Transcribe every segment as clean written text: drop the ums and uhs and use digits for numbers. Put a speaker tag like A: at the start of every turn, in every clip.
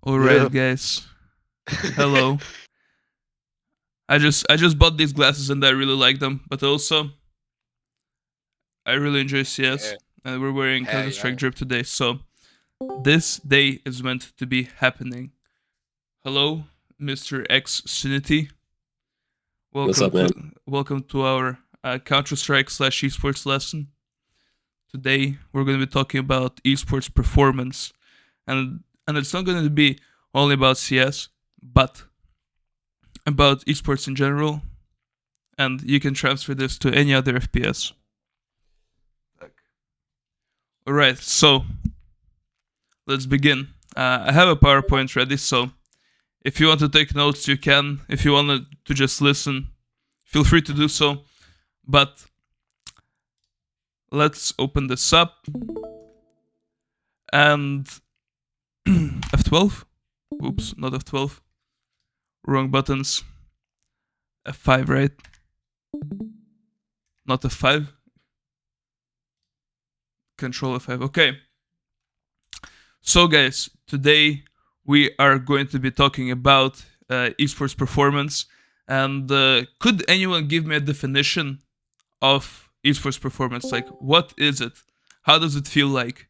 A: All
B: Yeah.
A: right, guys. Hello. I just bought these glasses and I really like them, but also I really enjoy CS
B: Yeah.
A: and we're wearing
B: Hey,
A: Counter-Strike
B: man.
A: drip today. So this day is meant to be happening. Hello, Mr. X Sunity.
C: What's
A: Welcome
C: up, man?
A: to welcome to our Counter-Strike slash esports lesson. Today we're going to be talking about esports performance, and it's not going to be only about CS, but about esports in general, and you can transfer this to any other FPS. Alright, so let's begin. I have a PowerPoint ready, so if you want to take notes, you can. If you want to just listen, feel free to do so. But let's open this up. And F12? Oops, not F12. Wrong buttons. F5, right? Not F5. Control F5. Okay. So, guys, today we are going to be talking about esports performance. And could anyone give me a definition of esports performance? Like, what is it? How does it feel like?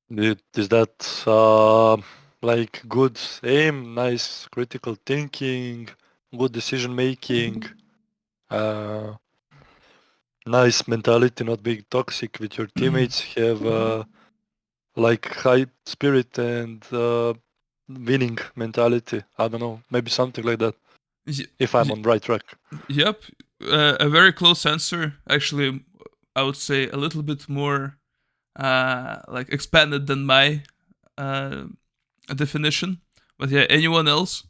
B: Is that like good aim, nice critical thinking, good decision making, uh, nice mentality, not being toxic with your teammates, have like high spirit and winning mentality. I don't know, maybe something like that.
A: Y-
B: If I'm
A: y-
B: on right track.
A: yep, a very close answer. Actually, I would say a little bit more like expanded than my uh, definition. But yeah, anyone else?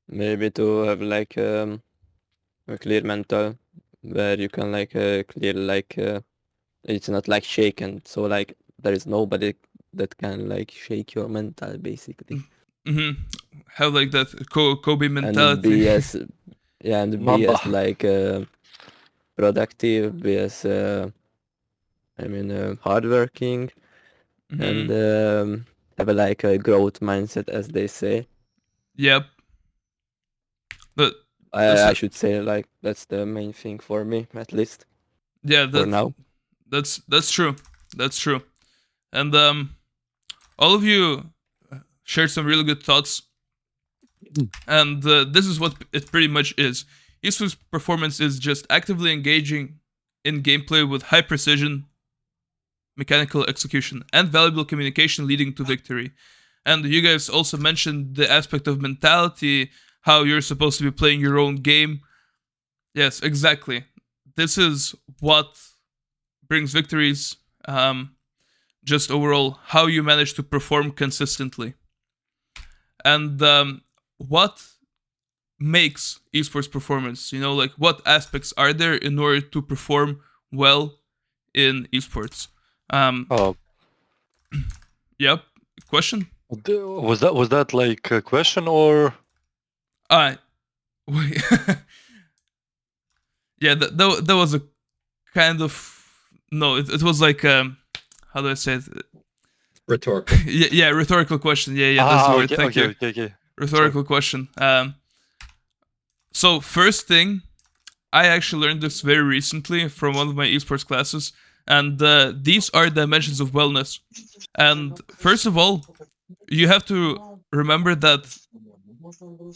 C: Maybe to have like a clear mental where you can like clear like it's not like shaken. So like there is nobody that can like shake your mental basically.
A: Mm-hmm. Have like that Kobe
C: And
A: mentality.
C: be as yeah, and be
B: Mamba.
C: as like productive, be as hardworking, and
A: Mm-hmm.
C: have a like a growth mindset as they say.
A: Yep. But that's
C: I should say like that's the main thing for me at least
A: yeah,
C: for now.
A: that's true. That's true. And all of you shared some really good thoughts. And this is what it pretty much is. Esports performance is just actively engaging in gameplay with high precision, mechanical execution, and valuable communication leading to victory. And you guys also mentioned the aspect of mentality, how you're supposed to be playing your own game. Yes, exactly. This is what brings victories. Just overall, how you manage to perform consistently. And what makes esports performance? You know, like what aspects are there in order to perform well in esports? Um,
B: Oh,
A: yep. Question.
B: was that like a question or?
A: I wait. Yeah, that was a kind of no. It was like how do I say it?
C: Rhetorical.
A: Yeah, rhetorical question. Yeah, that's the word.
B: Okay,
A: Thank
B: okay,
A: you.
B: okay, okay. Sorry.
A: Rhetorical question. So first thing, I actually learned this very recently from one of my esports classes, and these are dimensions of wellness. And first of all, you have to remember that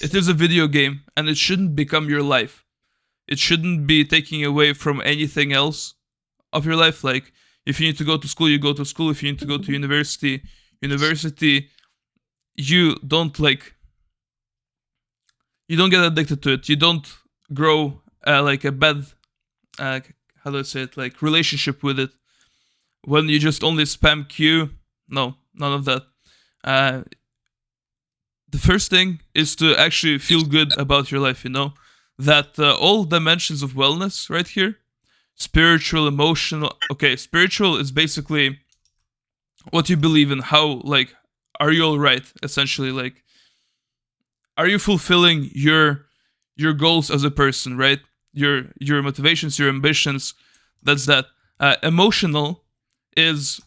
A: it is a video game, and it shouldn't become your life. It shouldn't be taking away from anything else of your life. Like if you need to go to school, you go to school. If you need to go to university, you don't like you don't get addicted to it. You don't grow like a bad uh, how do I say it, like relationship with it when you just only spam Q. No, none of that. Uh, the first thing is to actually feel good about your life. You know that all dimensions of wellness right here, spiritual, emotional. Okay, spiritual is basically what you believe in. How like are you all right? Essentially, like are you fulfilling your goals as a person, right? Your motivations, your ambitions. That's that. Emotional is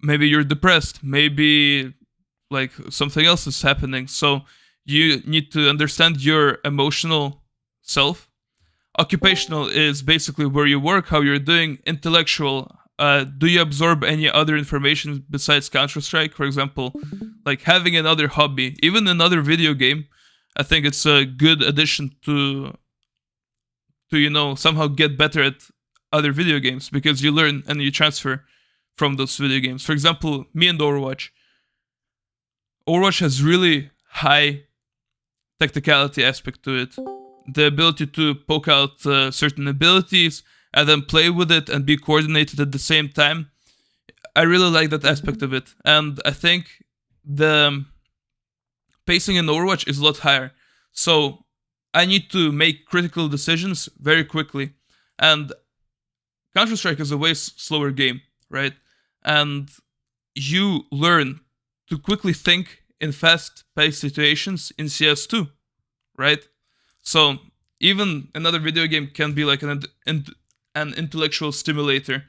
A: maybe you're depressed, maybe like something else is happening. So you need to understand your emotional self. Occupational is basically where you work, how you're doing. Intellectual, do you absorb any other information besides Counter Strike? For example, like having another hobby, even another video game. I think it's a good addition to somehow get better at other video games, because you learn and you transfer from those video games. For example, me and Overwatch. Overwatch has really high technicality aspect to it. The ability to poke out certain abilities and then play with it and be coordinated at the same time. I really like that aspect of it. And I think the pacing in Overwatch is a lot higher. So I need to make critical decisions very quickly. And Counter Strike is a way slower game, right? And you learn to quickly think in fast-paced situations in CS2, right? So even another video game can be like an intellectual stimulator.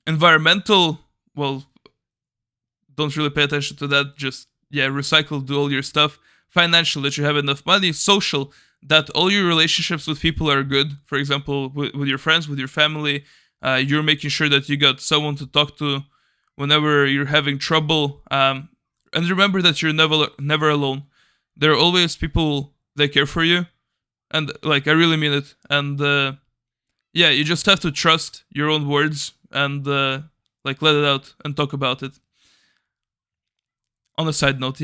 A: Environmental, well, don't really pay attention to that. Just recycle, do all your stuff. Financial, that you have enough money. Social, that all your relationships with people are good. For example, with your friends, with your family, you're making sure that you got someone to talk to whenever you're having trouble. And remember that you're never alone. There are always people that care for you, and like I really mean it. And you just have to trust your own words and like let it out and talk about it. On a side note,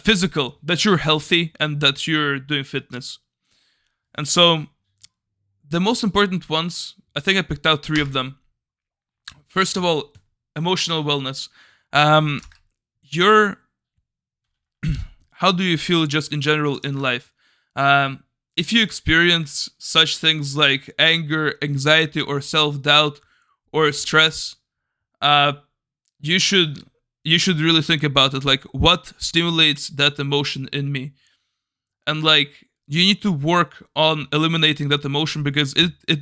A: physical, that you're healthy and that you're doing fitness. And so the most important ones, I think I picked out 3 of them. First of all, emotional wellness. Your how do you feel just in general in life? If you experience such things like anger, anxiety, or self-doubt, or stress, you should really think about it. Like, what stimulates that emotion in me? And like, you need to work on eliminating that emotion, because it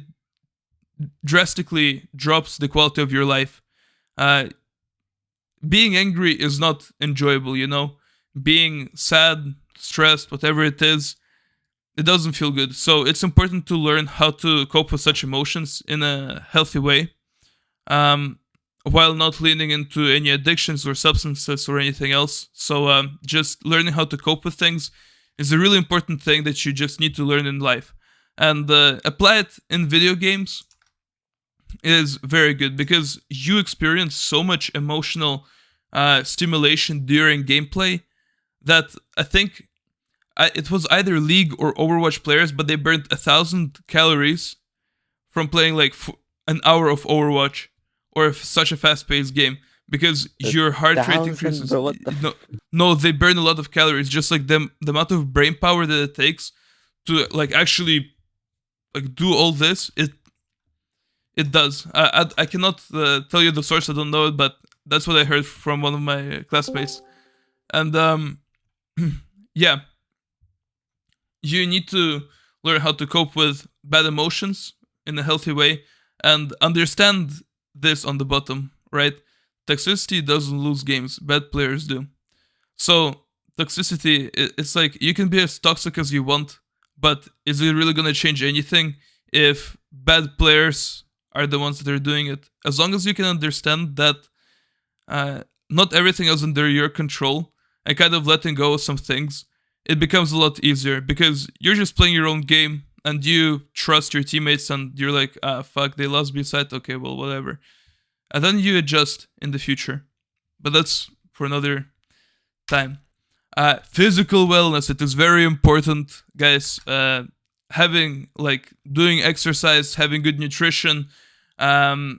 A: drastically drops the quality of your life. Being angry is not enjoyable, being sad, stressed, whatever it is, it doesn't feel good. So it's important to learn how to cope with such emotions in a healthy way, while not leaning into any addictions or substances or anything else. So just learning how to cope with things is a really important thing that you just need to learn in life. And apply it in video games is very good, because you experience so much emotional stimulation during gameplay that I think it was either League or Overwatch players, but they burnt 1,000 calories from playing like an hour of Overwatch or such a fast-paced game, because your heart rate
C: 1,000,
A: increases.
C: bro, what the
A: No, they burn a lot of calories. Just like the amount of brain power that it takes to like actually like do all this, it does. I cannot tell you the source. I don't know it, but that's what I heard from one of my classmates. And yeah, you need to learn how to cope with bad emotions in a healthy way, and understand this on the bottom, right? Toxicity doesn't lose games, bad players do. So toxicity, it's like you can be as toxic as you want, but is it really gonna change anything if bad players are the ones that are doing it? As long as you can understand that not everything is under your control, and kind of letting go of some things, it becomes a lot easier, because you're just playing your own game and you trust your teammates, and you're like, fuck, they lost B-side, okay, well, whatever. And then you adjust in the future. But that's for another time. Physical wellness, it is very important, guys. Having, like, doing exercise, having good nutrition, and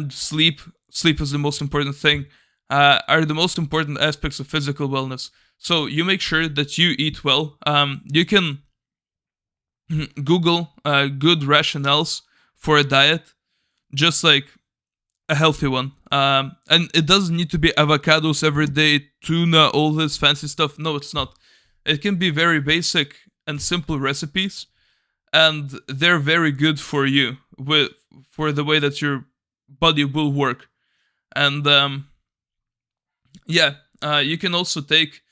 A: sleep is the most important thing, are the most important aspects of physical wellness. So you make sure that you eat well. You can Google good rationales for a diet, just like a healthy one. And it doesn't need to be avocados every day, tuna, all this fancy stuff. No, it's not. It can be very basic and simple recipes, and they're very good for you for the way that you're body will work. And yeah, you can also take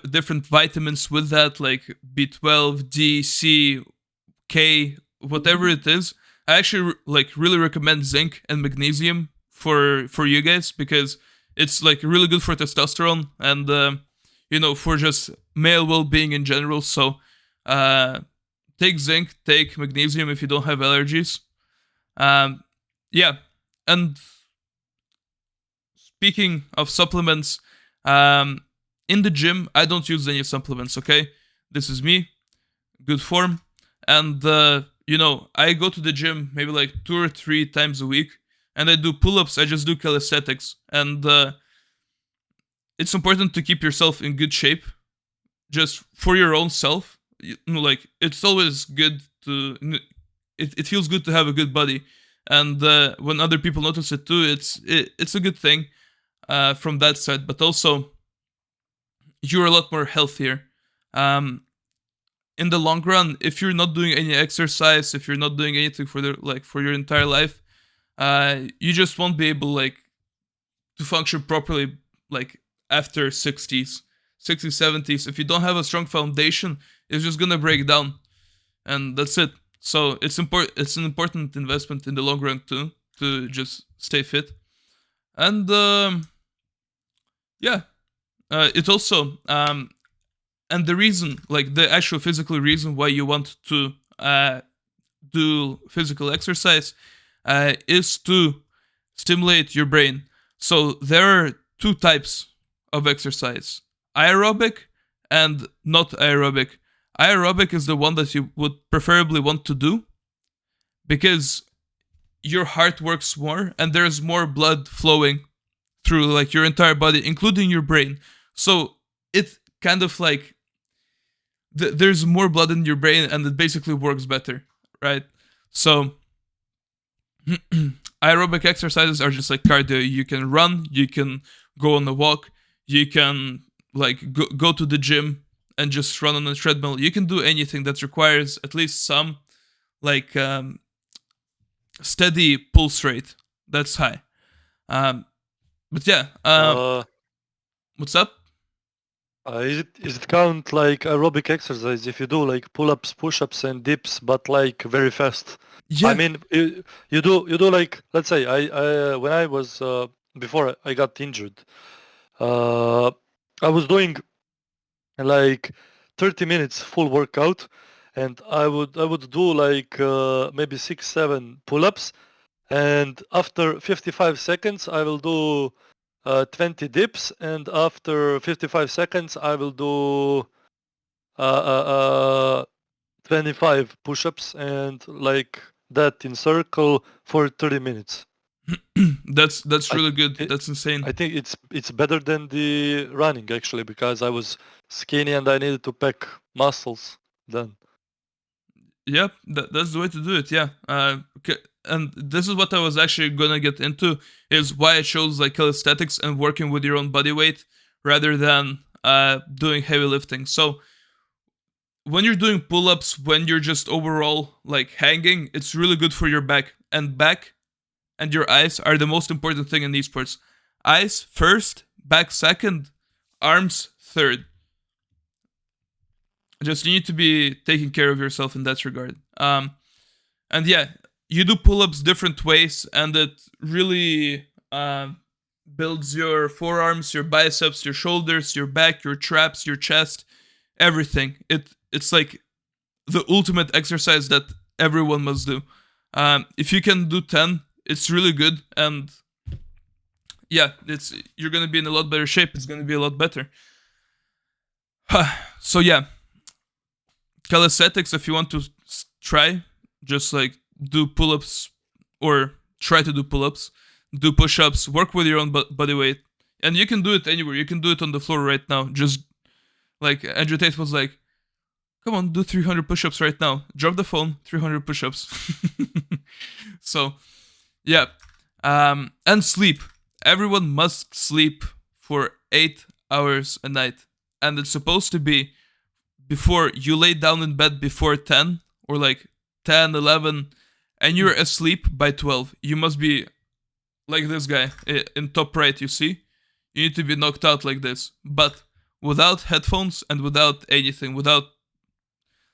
A: different vitamins with that, like B12, D, C, K, whatever it is. I actually like really recommend zinc and magnesium for you guys, because it's like really good for testosterone and for just male well-being in general. So take zinc, take magnesium if you don't have allergies. Yeah, and speaking of supplements, in the gym I don't use any supplements. Okay, this is me, good form, and I go to the gym maybe like 2 or 3 times a week, and I do pull-ups. I just do calisthenics, and it's important to keep yourself in good shape, just for your own self. Like it's always good to. It feels good to have a good body, and when other people notice it too, it's a good thing from that side. But also, you're a lot more healthier. In the long run, if you're not doing any exercise, if you're not doing anything for your entire life, you just won't be able like to function properly like after 60s, 70s. If you don't have a strong foundation, it's just gonna break down, and that's it. So it's important. It's an important investment in the long run too, to just stay fit. And yeah, it also and the reason, like the actual physical reason why you want to do physical exercise is to stimulate your brain. So there are two types of exercise: aerobic and not aerobic. Aerobic is the one that you would preferably want to do because your heart works more and there's more blood flowing through like your entire body, including your brain. So it kind of like there's more blood in your brain and it basically works better, right? So aerobic exercises are just like cardio. You can run, you can go on a walk, you can like go to the gym and just run on a treadmill. You can do anything that requires at least some like steady pulse rate that's high. But yeah, what's up?
B: Is it count like aerobic exercise if you do like pull-ups, push-ups, and dips, but like very fast?
A: Yeah,
B: I mean, you do like, let's say I when I was before I got injured, I was doing like 30 minutes full workout, and I would do like maybe 6 7 pull-ups, and after 55 seconds I will do 20 dips, and after 55 seconds I will do uh, uh, uh, 25 push-ups, and like that in circle for 30 minutes.
A: that's
B: I
A: really good.
B: it,
A: That's insane.
B: I think it's better than the running actually, because I was skinny and I needed to pack muscles then.
A: Yep, that's the way to do it. Yeah. And this is what I was actually gonna get into, is why I chose like calisthenics and working with your own body weight rather than doing heavy lifting. So when you're doing pull-ups, when you're just overall like hanging, it's really good for your back and your eyes are the most important thing in esports. Eyes first, back second, arms third. Just you need to be taking care of yourself in that regard. And yeah, you do pull-ups different ways, and it really builds your forearms, your biceps, your shoulders, your back, your traps, your chest, everything. It's like the ultimate exercise that everyone must do. If you can do 10, it's really good, and yeah, you're gonna be in a lot better shape. It's gonna be a lot better. So yeah, calisthenics. If you want to try, just like do pull-ups or try to do pull-ups, do push-ups, work with your own body weight, and you can do it anywhere. You can do it on the floor right now. Just like Andrew Tate was like, come on, do 300 push-ups right now. Drop the phone, 300 push-ups. So yeah, and sleep. Everyone must sleep for 8 hours a night, and it's supposed to be before you lay down in bed before 10 or like 10, 11, and you're asleep by 12. You must be like this guy in top right, you see? You need to be knocked out like this, but without headphones and without anything, without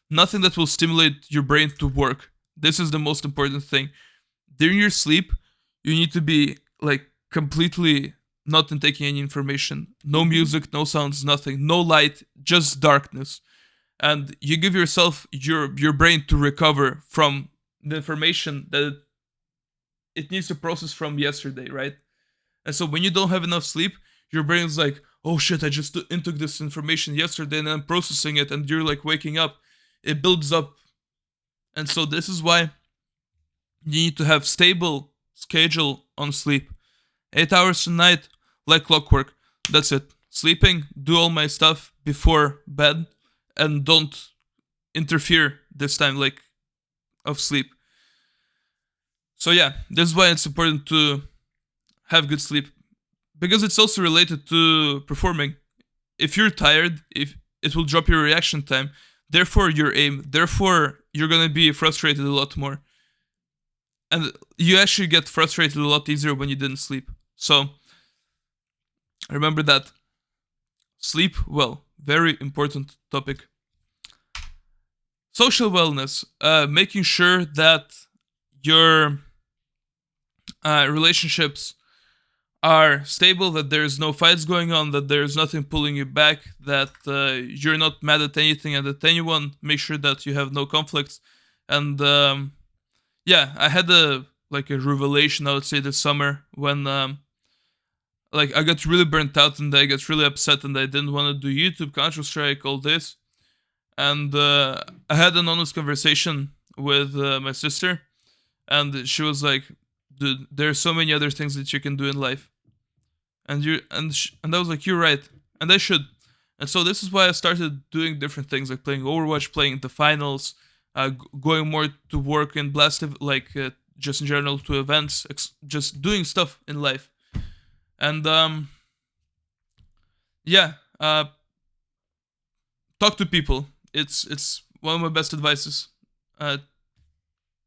A: nothing that will stimulate your brain to work. This is the most important thing. During your sleep, you need to be like completely not taking any information. No music, no sounds, nothing. No light, just darkness. And you give yourself your brain to recover from the information that it needs to process from yesterday, right? And so when you don't have enough sleep, your brain's like, oh shit, I just intook this information yesterday and I'm processing it, and you're like waking up. It builds up. And so this is why you need to have stable schedule on sleep. 8 hours a night, like clockwork. That's it. Sleeping, do all my stuff before bed, and don't interfere this time like of sleep. So yeah, this is why it's important to have good sleep, because it's also related to performing. If you're tired, if it will drop your reaction time, therefore your aim, therefore you're gonna be frustrated a lot more. And you actually get frustrated a lot easier when you didn't sleep. So remember that. Sleep well. Very important topic. Social wellness. Making sure that your relationships are stable, that there's no fights going on, that there's nothing pulling you back, that you're not mad at anything and at anyone. Make sure that you have no conflicts. And yeah, I had a revelation, I would say, this summer when I got really burnt out and I got really upset and I didn't want to do YouTube, Counter-Strike, all this. And I had an honest conversation with my sister, and she was like, dude, there are so many other things that you can do in life. And I was like, you're right, and I should. And so this is why I started doing different things, like playing Overwatch, playing the finals, going more to work in Blast, just in general to events, just doing stuff in life. And yeah, talk to people. It's one of my best advices.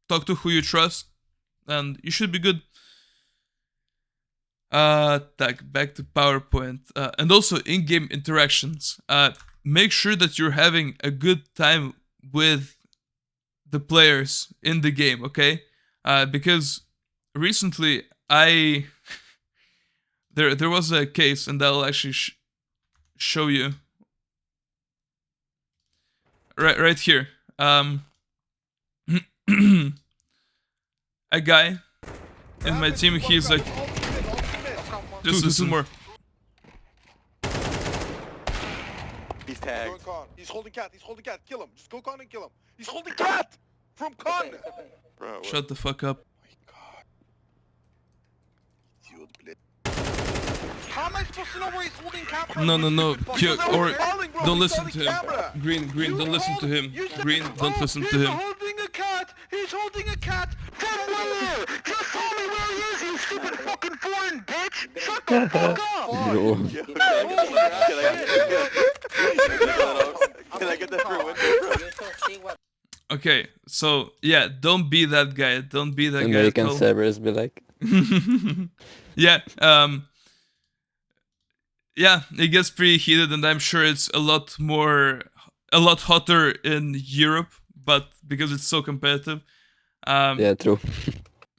A: Talk to who you trust, and you should be good. Back to PowerPoint, and also in-game interactions. Make sure that you're having a good time with the players in the game, okay? Because recently there was a case, and I'll actually show you right here. A guy in my team, he's like, just listen more.
D: He's tagged. He's holding cat. He's holding cat. Kill him. Just go con and kill him. He's holding cat from con. Bro,
A: shut the fuck up.
D: How am I supposed to know where he's holding cat from?
A: No. Or
D: Bro.
A: don't
D: He's
A: listen
D: holding
A: to him.
D: camera.
A: Green, don't listen to him. Green, don't listen to
D: He's
A: him.
D: holding a cat. He's holding a cat. From where? Just tell me where he is, you stupid fucking foreign bitch. Shut the fuck up.
C: Bro.
D: Can I get that for a window?
A: Okay, so yeah, don't be that guy. Don't be that
C: American
A: guy.
C: servers be like,
A: Yeah, yeah, it gets pretty heated, and I'm sure it's a lot hotter in Europe, but because it's so competitive.
C: yeah, true.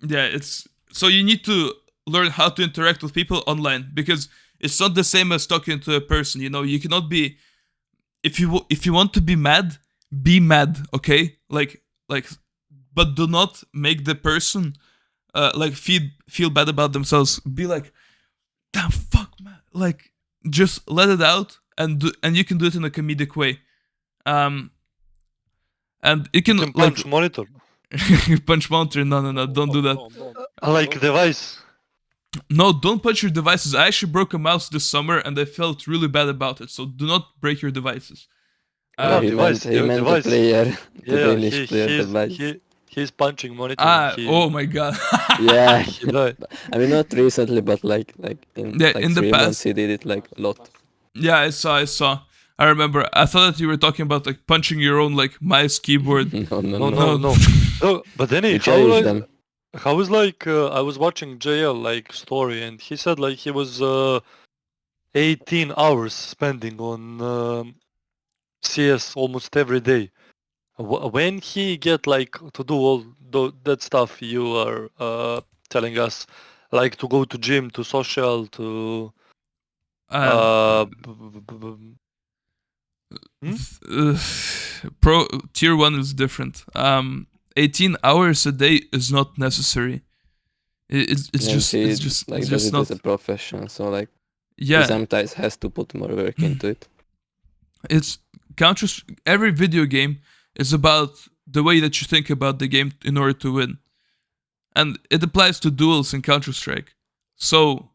A: Yeah, it's so you need to learn how to interact with people online, because it's not the same as talking to a person. You know, you cannot be, if you want to be mad, okay? Like, but do not make the person feel bad about themselves. Be like, damn, fuck, man. Like, just let it out, and you can do it in a comedic way. And you can
B: punch monitor.
A: punch monitor. No, don't do that.
B: Like device.
A: No, don't punch your devices. I actually broke a mouse this summer, and I felt really bad about it. So do not break your devices.
B: No,
C: he
B: device,
C: meant the
B: device.
C: player. The
B: Yeah,
C: Danish player device.
B: he's punching monitor.
A: Oh my god.
C: Yeah.
B: He died.
C: I mean, not recently, but like in
A: Yeah,
C: like
A: in the
C: 3
A: past.
C: months he did it like a lot.
A: Yeah, I saw. I remember. I thought that you were talking about like punching your own like mouse keyboard.
C: No.
B: No. But then
C: You
B: how
C: challenge
B: long?
C: them.
B: How is like I was watching JL like story and he said like he was 18 hours spending on CS almost every day. When he get like to do all that stuff you are telling us, like to go to gym, to social, to
A: Um,
B: Hmm?
A: Pro tier 1 is different. 18 hours a day is not necessary. It's
C: And
A: just
C: he
A: it's
C: like does
A: just
C: it as
A: not.
C: a profession, so like he
A: Yeah,
C: sometimes has to put more work into it.
A: it's Counter. Every video game is about the way that you think about the game in order to win, and it applies to duels in Counter Strike. So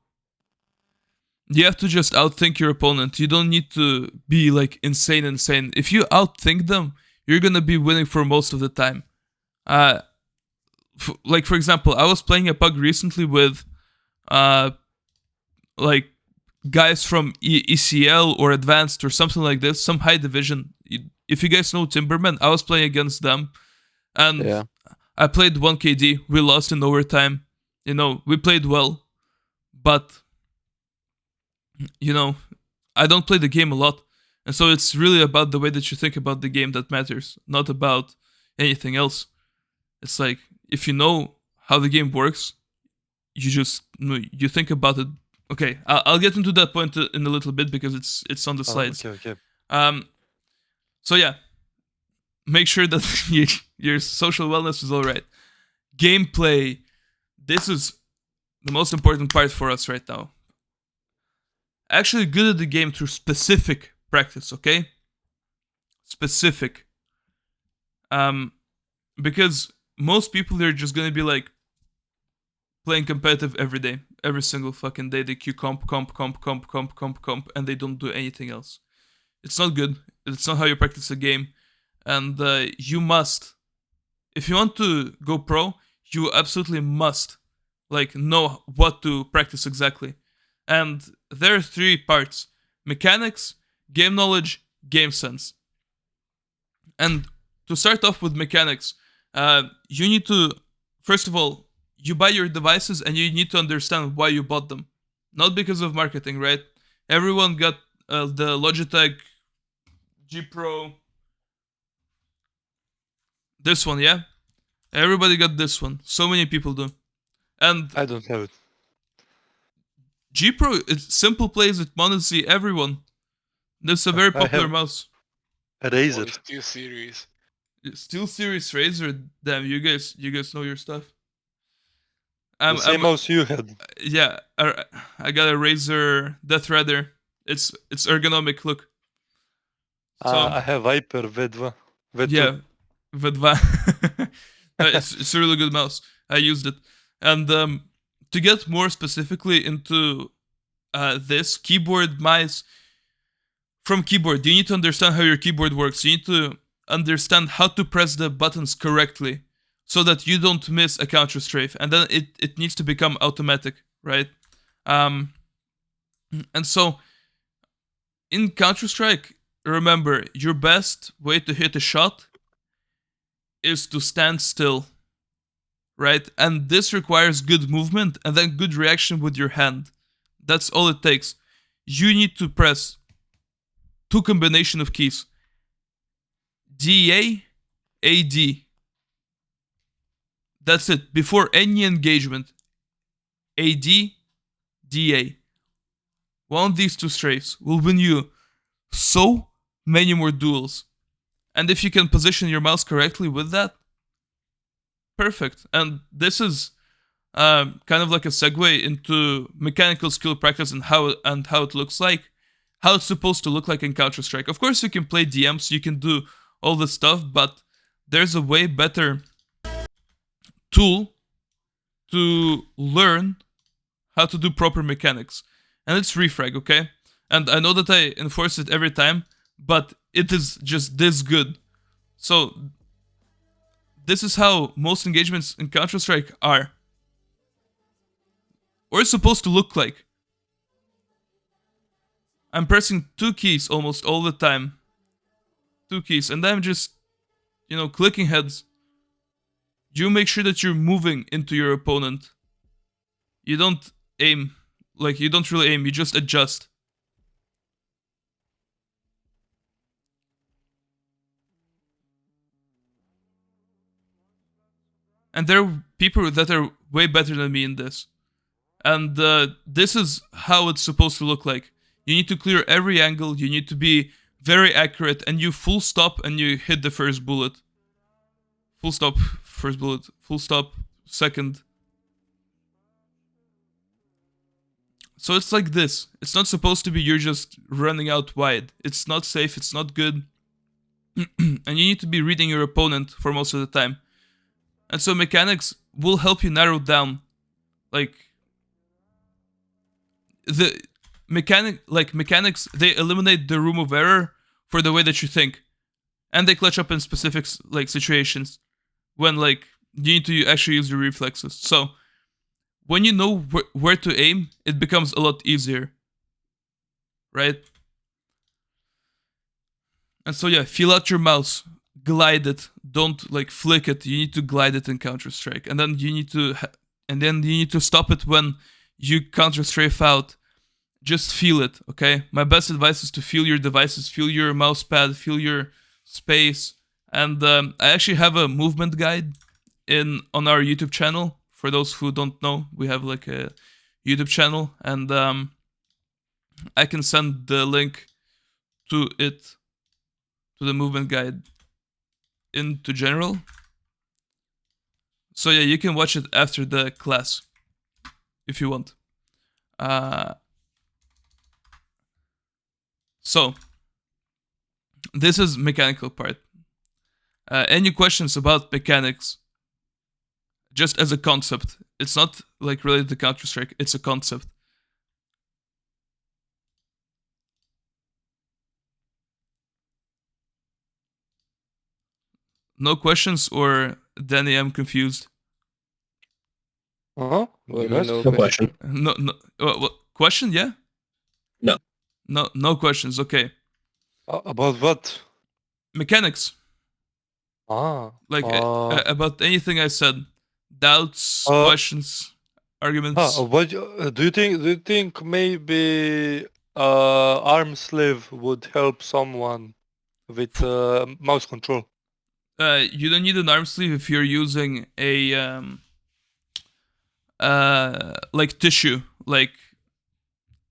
A: you have to just outthink your opponent. You don't need to be like insane. If you outthink them, you're gonna be winning for most of the time. Uh, like for example, I was playing a pug recently with uh like guys from ECL or advanced or something like this, some high division. If you guys know Timberman, I was playing against them, and
C: Yeah.
A: I played 1 KD. We lost in overtime. You know, we played well, but you know, I don't play the game a lot, and so it's really about the way that you think about the game that matters, not about anything else. It's like if you know how the game works, you just you think about it. Okay, I'll get into that point in a little bit because it's on the slides.
B: Okay.
A: Um, so yeah, make sure that your social wellness is all right. Gameplay. This is the most important part for us right now. Actually, good at the game through specific practice. Okay, specific. Um, because most people they're just gonna be like playing competitive every day, every single fucking day. They queue comp, and they don't do anything else. It's not good. It's not how you practice a game, and you must, if you want to go pro, you absolutely must like know what to practice exactly. And there are 3 parts: mechanics, game knowledge, game sense. And to start off with mechanics, you need to, first of all, you buy your devices and you need to understand why you bought them. Not because of marketing, right? Everyone got the Logitech G Pro. This one, yeah? Everybody got this one. So many people do. And
B: I don't have it.
A: G Pro, it's simple plays with Monotony, everyone. This is a very
B: I
A: popular
B: have
A: mouse.
B: a Razer.
D: Only Steel Series.
A: Steel Series Razer, damn, you guys know your stuff.
B: The same mouse you had.
A: Yeah, I got a Razer Death Rider. It's ergonomic. Look. So
B: I have Viper V2.
A: yeah, Vedva. It's a really good mouse. I used it, and to get more specifically into this keyboard mice from keyboard, you need to understand how your keyboard works. You need to understand how to press the buttons correctly so that you don't miss a counter strafe, and then it needs to become automatic, right? Um, and so in Counter Strike, remember your best way to hit a shot is to stand still, right? And this requires good movement and then good reaction with your hand. That's all it takes. You need to press 2 combination of keys: DA, AD. That's it. Before any engagement, AD, DA. One of these 2 strafes will win you so many more duels. And if you can position your mouse correctly with that, perfect. And this is kind of like a segue into mechanical skill practice and how it looks like, how it's supposed to look like in Counter Strike. Of course, you can play DMs, you can do all this stuff, but there's a way better tool to learn how to do proper mechanics, and it's refrag. Okay, and I know that I enforce it every time, but it is just this good. So this is how most engagements in Counter Strike are, or it's supposed to look like. I'm pressing 2 keys almost all the time. 2 keys, and I'm just, clicking heads. you make sure that you're moving into your opponent. You don't aim. Like, you don't really aim, you just adjust. And there are people that are way better than me in this. And this is how it's supposed to look like. You need to clear every angle, you need to be very accurate, and you full stop and you hit the first bullet. Full stop, first bullet. Full stop, second. So it's like this. It's not supposed to be you're just running out wide. It's not safe, it's not good. And you need to be reading your opponent for most of the time. And so mechanics will help you narrow down, like, the mechanics, they eliminate the room of error for the way that you think. And they clutch up in specific, like, situations when, like, you need to actually use your reflexes. So when you know where to aim, it becomes a lot easier, right? And so yeah, feel out your mouse, glide it, don't like flick it. You need to glide it in Counter-Strike, and then you need to stop it when you counter-strafe out. Just feel it, okay? My best advice is to feel your devices, feel your mouse pad, feel your space. And I actually have a movement guide on our YouTube channel. For those who don't know, we have like a YouTube channel, and I can send the link to it, to the movement guide into general. So yeah, you can watch it after the class if you want. So this is mechanical part. Any questions about mechanics? Just as a concept. It's not like related to Counter-Strike, it's a concept. No questions, or Danny, I'm confused.
B: Huh?
C: Well,
B: You guys?
C: no
E: No
C: question.
E: question.
A: No, question, yeah?
E: No.
A: No questions, okay.
B: About what?
A: Mechanics, like about anything I said. Doubts, questions, arguments.
B: What do you think maybe arm sleeve would help someone with mouse control?
A: You don't need an arm sleeve if you're using a like tissue. Like,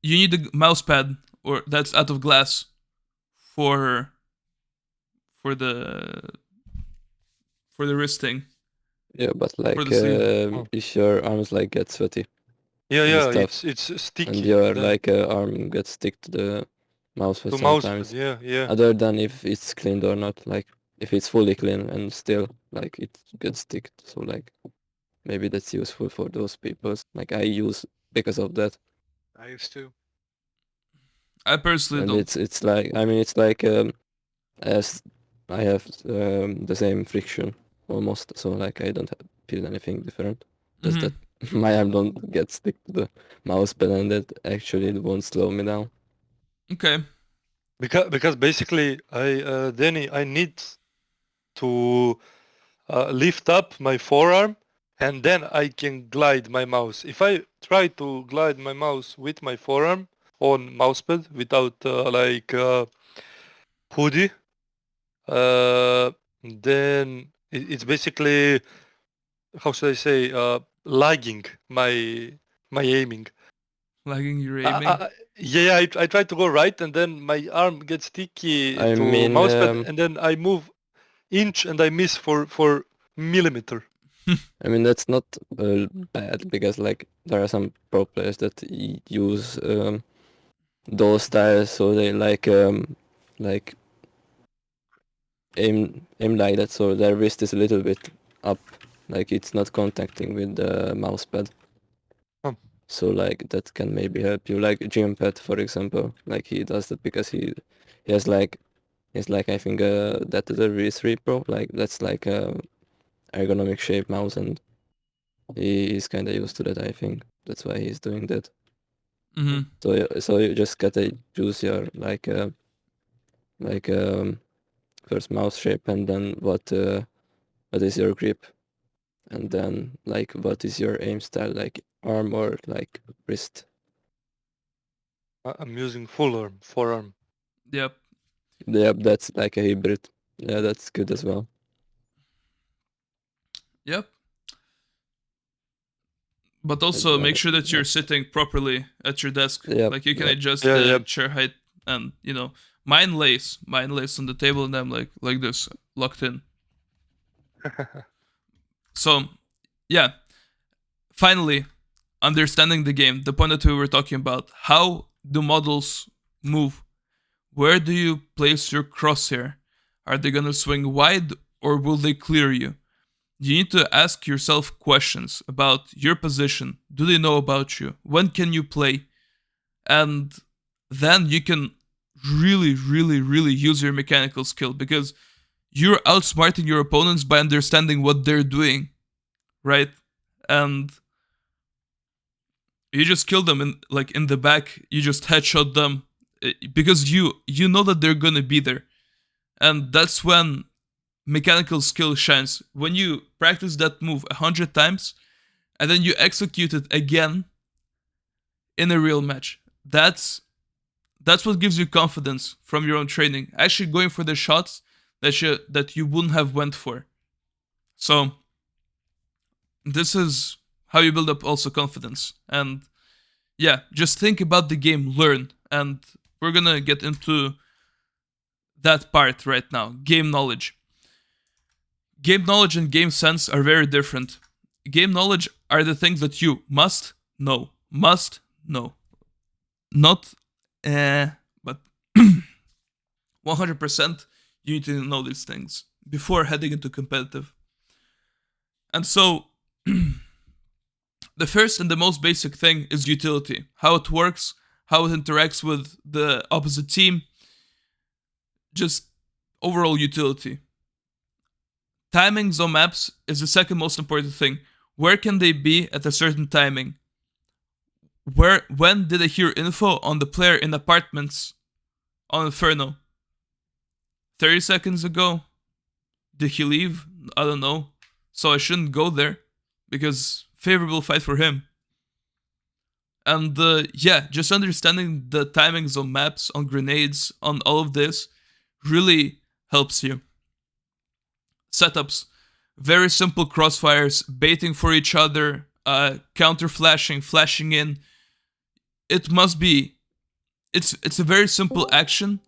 A: you need a mouse pad or that's out of glass for the wristing.
C: Yeah, but like
A: For the sleeve.
C: if your arms like get sweaty
B: Yeah,
C: stuff.
B: it's sticky.
C: and your
B: then
C: like arm gets stick to the mouse pad
B: to mouse
C: sometimes.
B: pad, yeah.
C: Other than if it's cleaned or not, like if it's fully clean and still like it gets stick. So like maybe that's useful for those people. Like I use because of that.
D: I used to.
A: I personally
C: And
A: don't.
C: it's like, I mean, it's like as I have the same friction almost, so like I don't feel anything different. Just
A: Mhm.
C: that my arm don't get stick to the mouse pad, and that actually won't slow me down.
A: Okay.
B: Because basically Danny, I need to lift up my forearm and then I can glide my mouse. If I try to glide my mouse with my forearm on mousepad without hoodie, then it's basically, how should I say, lagging my aiming.
A: Lagging your aiming.
B: Yeah, I try to go right and then my arm gets sticky
C: I
B: to
C: mean,
B: mousepad and then I move inch and I miss for millimeter.
C: I mean that's not bad, because like there are some pro players that use those styles, so they like aim like that, so their wrist is a little bit up, like it's not contacting with the mouse pad.
B: Hmm.
C: So like that can maybe help you, like Jim Pet for example, like he does that because he has like I think that is a V3 Pro, like that's like a ergonomic shape mouse, and he's kind of used to that. I think that's why he's doing that.
A: Mm-hmm.
C: So you just gotta choose your like first mouse shape, and then what is your grip. And then like what is your aim style, like arm or like wrist?
B: I'm using full arm, forearm.
A: Yep.
C: Yeah, that's like a hybrid. Yeah, that's good as well.
A: Yep. But also make sure that you're sitting properly at your desk.
C: Yep,
A: Like you can
C: yep.
A: adjust
B: Yeah,
A: the
B: yep.
A: chair height, and mine lays on the table, and I'm like this, locked in. So yeah, finally understanding the game, the point that we were talking about. How do models move? Where do you place your crosshair? Are they gonna swing wide or will they clear you? You need to ask yourself questions about your position. Do they know about you? When can you play? And then you can really, really, really use your mechanical skill, because you're outsmarting your opponents by understanding what they're doing, right? And you just kill them in the back. You just headshot them, because you know that they're gonna be there, and that's when mechanical skill shines. When you practice that move 100 times and then you execute it again in a real match. That's what gives you confidence from your own training. Actually going for the shots that you wouldn't have went for. So this is how you build up also confidence. And yeah, just think about the game, learn, and we're gonna get into that part right now. Game knowledge. Game knowledge and game sense are very different. Game knowledge are the things that you must know. Must know. Not but 100% you need to know these things before heading into competitive. And so the first and the most basic thing is utility. How it works, how it interacts with the opposite team, just overall utility. Timings on maps is the second most important thing. Where can they be at a certain timing? When did I hear info on the player in apartments on Inferno? 30 seconds ago? Did he leave? I don't know. So I shouldn't go there, because favorable fight for him. And yeah, just understanding the timings on maps, on grenades, on all of this really helps you. Setups. Very simple crossfires, baiting for each other, counter flashing, flashing in. It must be. It's a very simple action,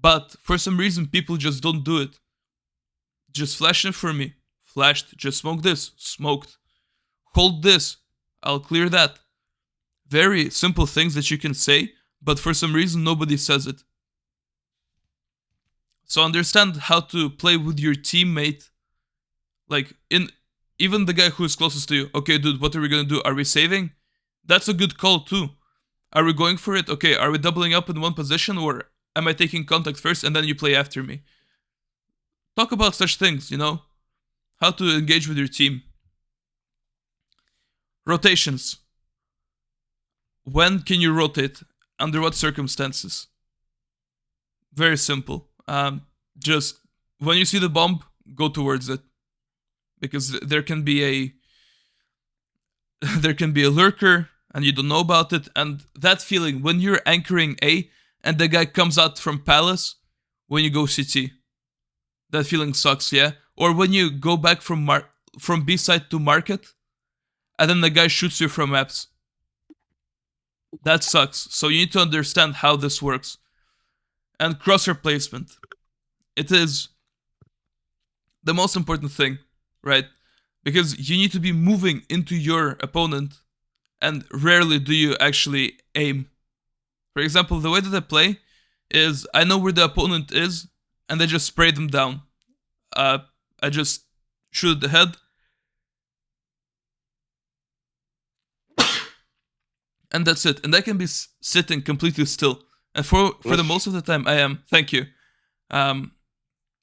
A: but for some reason people just don't do it. Just flash in for me. Flashed. Just smoke this. Smoked. Hold this. I'll clear that. Very simple things that you can say, but for some reason nobody says it. So understand how to play with your teammate. Like, even the guy who is closest to you. Okay, dude, what are we gonna do? Are we saving? That's a good call too. Are we going for it? Okay, are we doubling up in one position, or am I taking contact first and then you play after me? Talk about such things, how to engage with your team. Rotations. When can you rotate? Under what circumstances? Very simple. Just when you see the bomb, go towards it, because there can be a lurker and you don't know about it, and that feeling when you're anchoring A and the guy comes out from Palace when you go CT. That feeling sucks, yeah? Or when you go back from B side to market and then the guy shoots you from maps. That sucks. So you need to understand how this works. And crosshair placement. It is the most important thing, right? Because you need to be moving into your opponent, and rarely do you actually aim. For example, the way that I play is I know where the opponent is, and I just spray them down. I just shoot at the head, and that's it. And I can be sitting completely still. And for the most of the time, I am. Thank you. Yeah,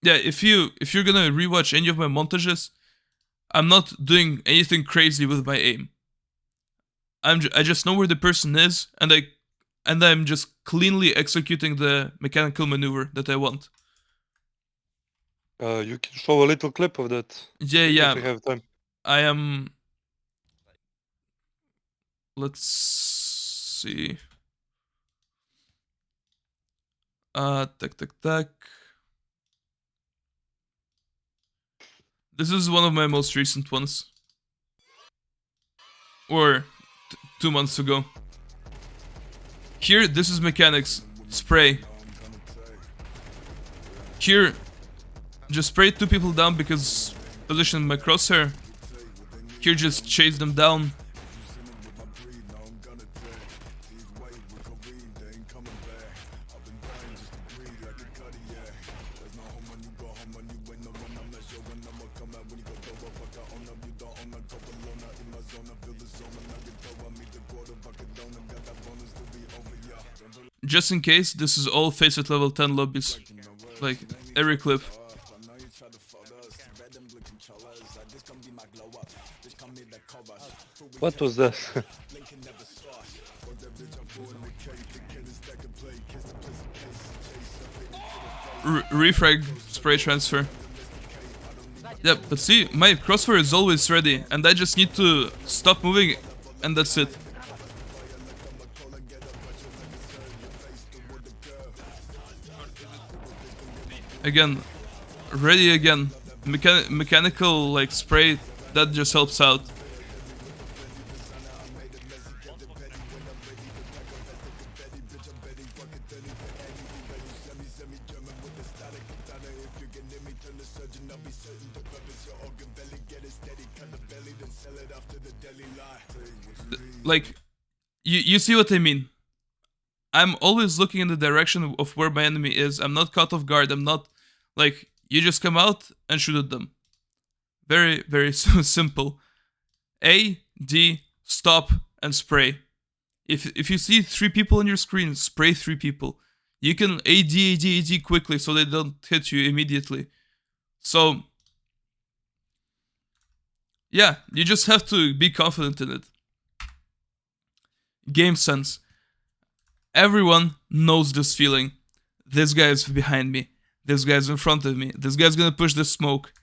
A: if you're gonna rewatch any of my montages, I'm not doing anything crazy with my aim. I just know where the person is, and I'm just cleanly executing the mechanical maneuver that I want.
B: You can show a little clip of that.
A: Yeah,
B: If you have time.
A: I am. Let's see. Tac. This is one of my most recent ones. Or 2 months ago. Here, this is mechanics. Spray. Here, just spray 2 people down because position my crosshair. Here, just chase them down. Just in case, this is all face at level 10 lobbies. Like, every clip.
B: What was that?
A: Refrag spray transfer. Yeah, but see, my crossfire is always ready, and I just need to stop moving, and that's it. Again, ready again. Mechanical like spray, that just helps out. Like, you see what I mean? I'm always looking in the direction of where my enemy is. I'm not caught off guard. I'm not like, you just come out and shoot at them. Very, very simple. A, D, stop, and spray. If you see 3 people on your screen, spray 3 people. You can AD quickly so they don't hit you immediately. So, yeah, you just have to be confident in it. Game sense. Everyone knows this feeling. This guy is behind me. This guy's in front of me. This guy's gonna push the smoke.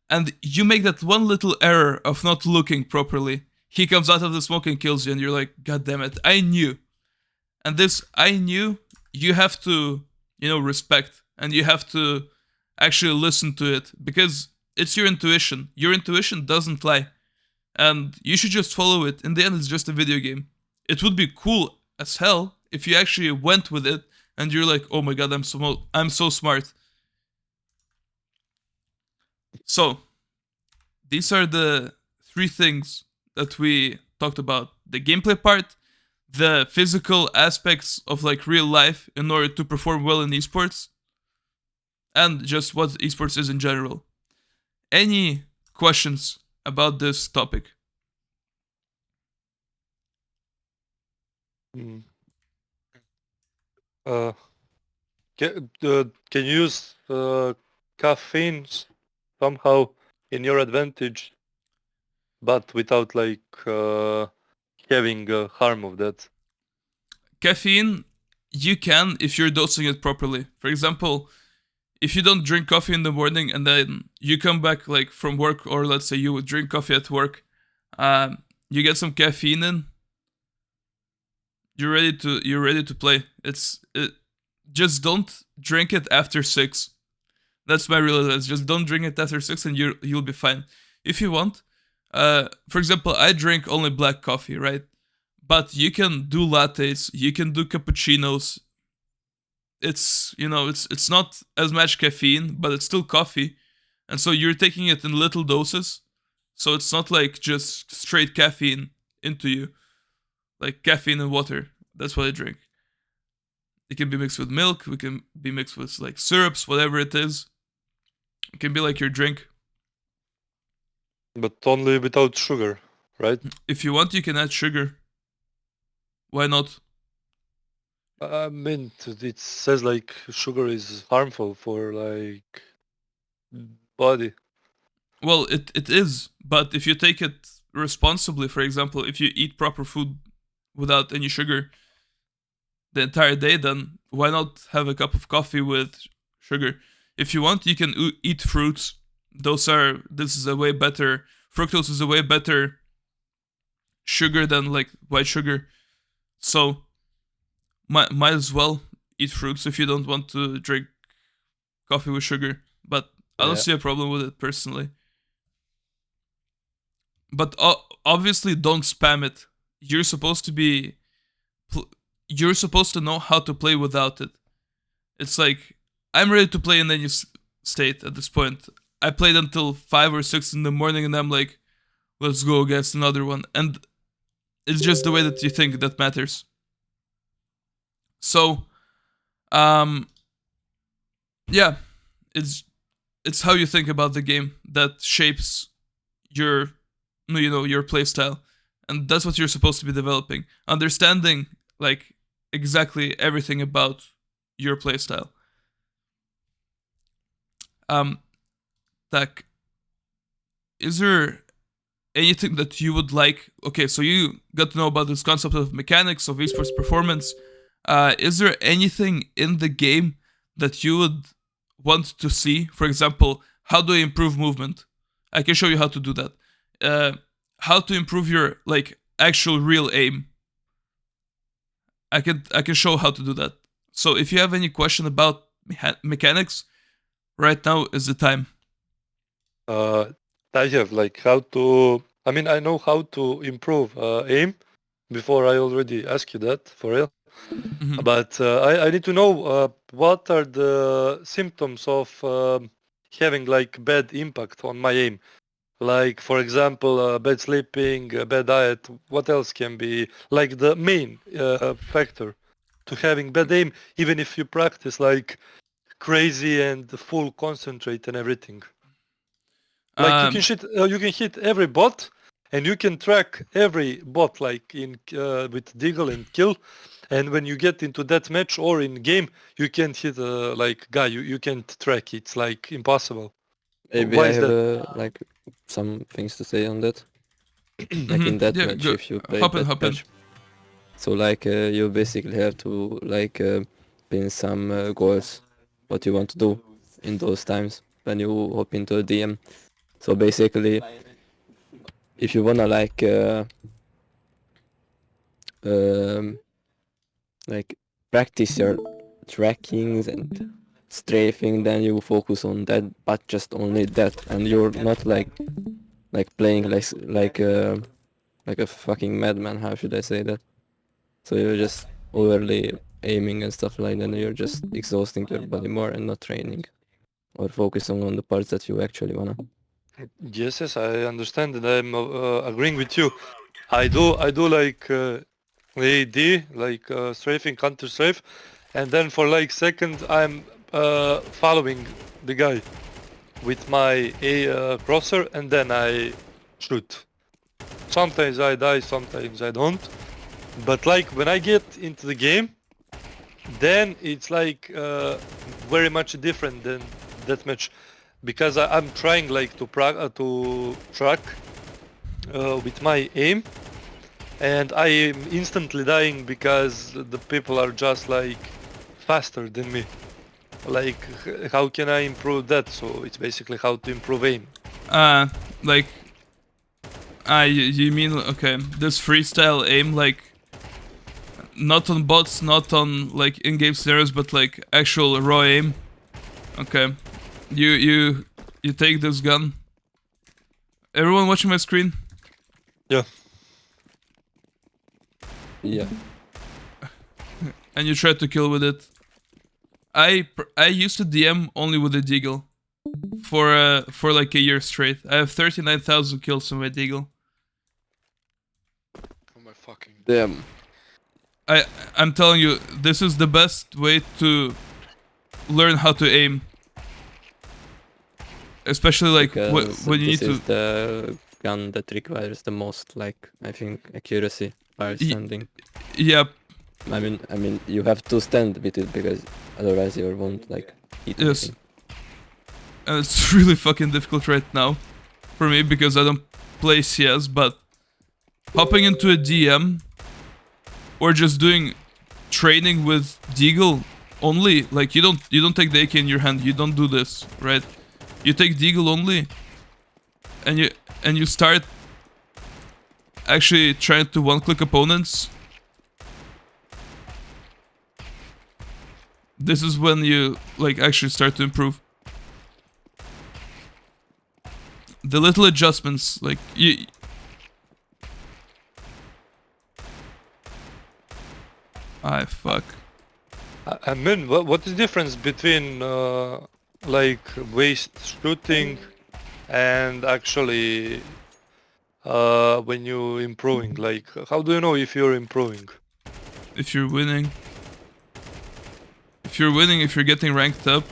A: And you make that one little error of not looking properly. He comes out of the smoke and kills you, and you're like, God damn it, I knew. And this I knew, you have to, respect. And you have to actually listen to it. Because it's your intuition. Your intuition doesn't lie. And you should just follow it. In the end, it's just a video game. It would be cool as hell if you actually went with it and you're like, oh my god, I'm so smart. So, these are the 3 things that we talked about. The gameplay part, the physical aspects of like real life in order to perform well in esports, and just what esports is in general. Any questions about this topic?
B: Can you use caffeine somehow in your advantage, but without like having harm of that?
A: Caffeine, you can if you're dosing it properly. For example, if you don't drink coffee in the morning and then you come back like from work, or let's say you would drink coffee at work, you get some caffeine in, you're ready to play. Just don't drink it after 6. That's my real advice. Just don't drink it after 6 and you'll be fine. If you want, for example, I drink only black coffee, right? But you can do lattes, you can do cappuccinos. It's not as much caffeine, but it's still coffee. And so you're taking it in little doses. So it's not like just straight caffeine into you. Like caffeine and water. That's what I drink. It can be mixed with milk. It can be mixed with like syrups, whatever it is. It can be like your drink.
B: But only without sugar, right?
A: If you want, you can add sugar. Why not?
B: I mean, it says like sugar is harmful for like body.
A: Well, it is. But if you take it responsibly, for example, if you eat proper food without any sugar the entire day, then why not have a cup of coffee with sugar? If you want, you can eat fruits. This is a way better fructose is a way better sugar than like white sugar. So might as well eat fruits if you don't want to drink coffee with sugar. But I don't
B: Yeah.
A: see a problem with it personally. But obviously, don't spam it. You're supposed to be. You're supposed to know how to play without it. It's like I'm ready to play, and then you state at this point. I played until 5 or 6 in the morning, and I'm like, let's go against another one. And it's just the way that you think that matters. So, yeah, it's how you think about the game that shapes your your playstyle, and that's what you're supposed to be developing, understanding like exactly everything about your playstyle. Tak, is there anything that you would like? Okay, so you got to know about this concept of mechanics of esports performance. Is there anything in the game that you would want to see? For example, how do I improve movement? I can show you how to do that. How to improve your like actual real aim. I can show how to do that. So if you have any question about mechanics, right now is the time.
B: I have like how to. I mean, I know how to improve aim. Before I already asked you that for real.
A: Mhm.
B: But I need to know what are the symptoms of having like bad impact on my aim. Like for example, bad sleeping, bad diet. What else can be like the main factor to having bad aim, even if you practice like crazy and full concentrate and everything. Like you can hit every bot, and you can track every bot like in with Deagle and kill. And when you get into that match or in game, you can't hit like guy. You can't track. It's like impossible.
C: Maybe
B: Why
C: I
B: is
C: have
B: that?
C: like some things to say on that. Like in that
A: Yeah,
C: match,
A: go.
C: if you play
A: Hop in,
C: that
A: hop in.
C: match. So like you basically have to like pin some goals, what you want to do in those times when you hop into a DM. So basically, if you wanna um, like practice your trackings and strafing, then you focus on that, but just only that, and you're not like playing like a fucking madman. How should I say that? So you're just overly aiming and stuff like that, and you're just exhausting your body more and not training or focusing on the parts that you actually wanna.
B: Yes, I understand, and I'm agreeing with you. I do like AD, like strafing, counter strafe, and then for like second I'm following the guy with my crosser, and then I shoot. Sometimes I die, sometimes I don't. But like when I get into the game, then it's like very much different than that match, because I'm trying like to track with my aim, and I am instantly dying because the people are just like faster than me. Like how can I improve that? So it's basically how to improve aim.
A: Like, you mean okay? This freestyle aim, like, not on bots, not on like in-game scenarios, but like actual raw aim. Okay, you take this gun. Everyone watching my screen?
B: Yeah.
C: Yeah.
A: And you try to kill with it. I used to DM only with the Deagle for like a year straight. I have 39,000 kills on my Deagle.
B: Oh my fucking.
C: Damn.
A: I'm telling you, this is the best way to learn how to aim. Especially like
C: Because
A: when you need
C: this
A: to.
C: is the gun that requires the most, like, I think, accuracy while standing.
A: Yeah,
C: I mean, you have to stand with it because otherwise you won't like hit
A: yes.
C: anything.
A: And it's really fucking difficult right now for me because I don't play CS, but hopping into a DM or just doing training with Deagle only, like you don't take the AK in your hand, you don't do this, right? You take Deagle only, and you start actually trying to one-click opponents, this is when you like actually start to improve. The little adjustments, like you. Fuck.
B: I mean, what is the difference between like waste shooting and actually when you improving? Like, how do you know if you're improving?
A: If you're winning. If you're winning, if you're getting ranked up,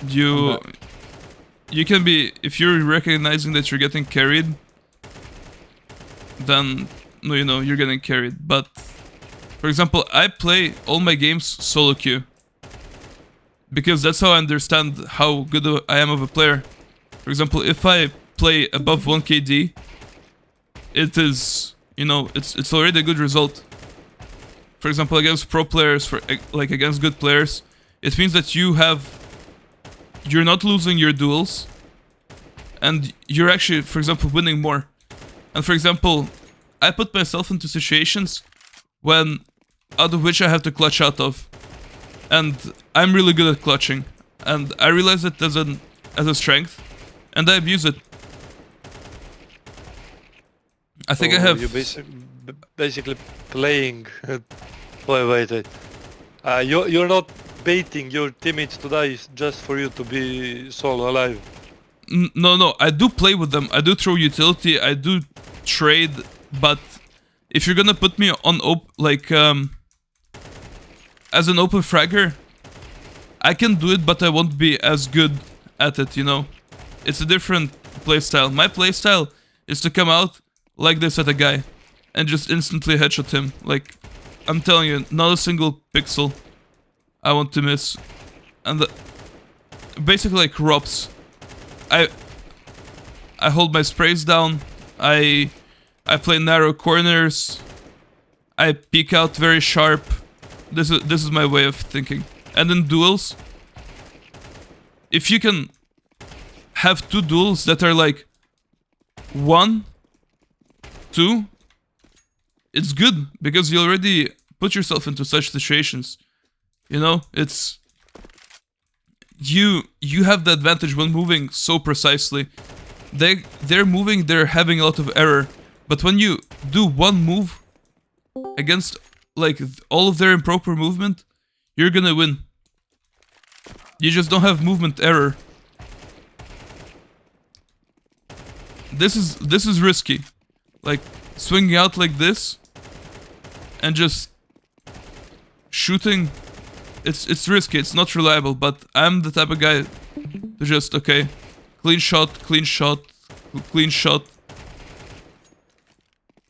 A: you can be, if you're recognizing that you're getting carried, then no, you know, you're getting carried. But for example, I play all my games solo queue because that's how I understand how good I am of a player. For example, if I play above 1 KD, it is, you know, it's already a good result. For example, against pro players, for like against good players, it means that you're not losing your duels, and you're actually, for example, winning more. And for example, I put myself into situations when out of which I have to clutch out of, and I'm really good at clutching, and I realize it as a strength, and I abuse it. I think I have.
B: You basically playing. wait. You're not baiting your teammates to die just for you to be solo alive.
A: No. I do play with them. I do throw utility. I do trade. But if you're gonna put me on as an open fragger, I can do it, but I won't be as good at it. You know, it's a different playstyle. My playstyle is to come out like this at a guy and just instantly headshot him. Like, I'm telling you, not a single pixel I want to miss. And basically like ROPS. I hold my sprays down. I play narrow corners. I peek out very sharp. This is my way of thinking. And in duels, if you can have 2 duels that are like 1, 2, it's good because you already put yourself into such situations. You know, it's you have the advantage when moving so precisely. They're moving, they're having a lot of error, but when you do one move against like all of their improper movement, you're gonna win. You just don't have movement error. This is risky. Like swinging out like this and just shooting, it's risky, it's not reliable, but I'm the type of guy to just, okay, clean shot,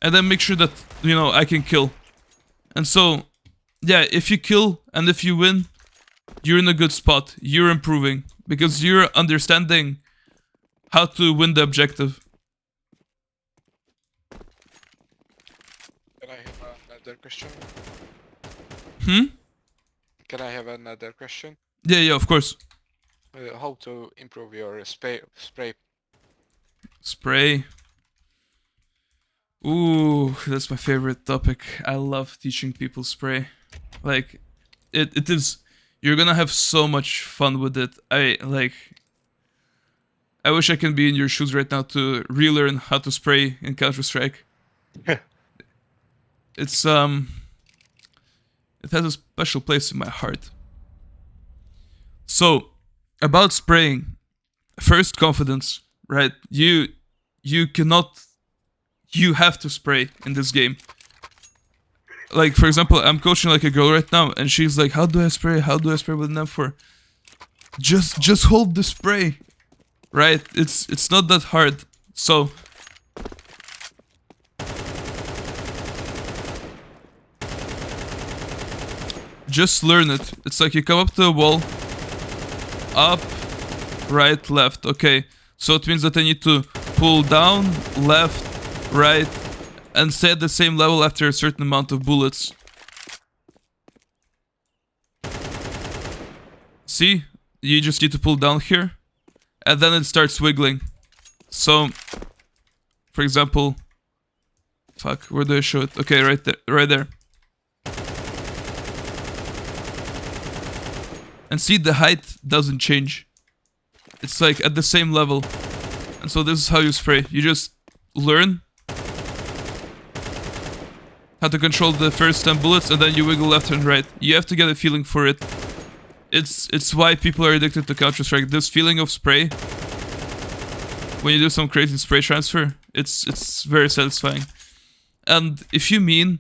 A: and then make sure that, you know, I can kill. And so, yeah, if you kill and if you win, you're in a good spot, you're improving, because you're understanding how to win the objective.
E: Can I have another question?
A: Hmm?
E: Can I have another question?
A: Yeah, of course.
E: How to improve your spray?
A: Spray. Ooh, that's my favorite topic. I love teaching people spray. Like, it is, you're gonna have so much fun with it. I wish I can be in your shoes right now to relearn how to spray in Counter-Strike. It's, it has a special place in my heart. So, about spraying. First, confidence, right? You cannot... You have to spray in this game. Like, for example, I'm coaching like a girl right now, and she's like, how do I spray? How do I spray with an M4? Just hold the spray. Right? It's not that hard. So... just learn it. It's like you come up to a wall. Up, right, left. Okay. So it means that I need to pull down, left, right, and stay at the same level after a certain amount of bullets. See? You just need to pull down here. And then it starts wiggling. So, for example, fuck, where do I show it? Okay, right there, right there. And see, the height doesn't change. It's like at the same level. And so this is how you spray. You just learn how to control the first 10 bullets, and then you wiggle left and right. You have to get a feeling for it. It's why people are addicted to Counter-Strike. This feeling of spray, when you do some crazy spray transfer, it's very satisfying. And if you mean,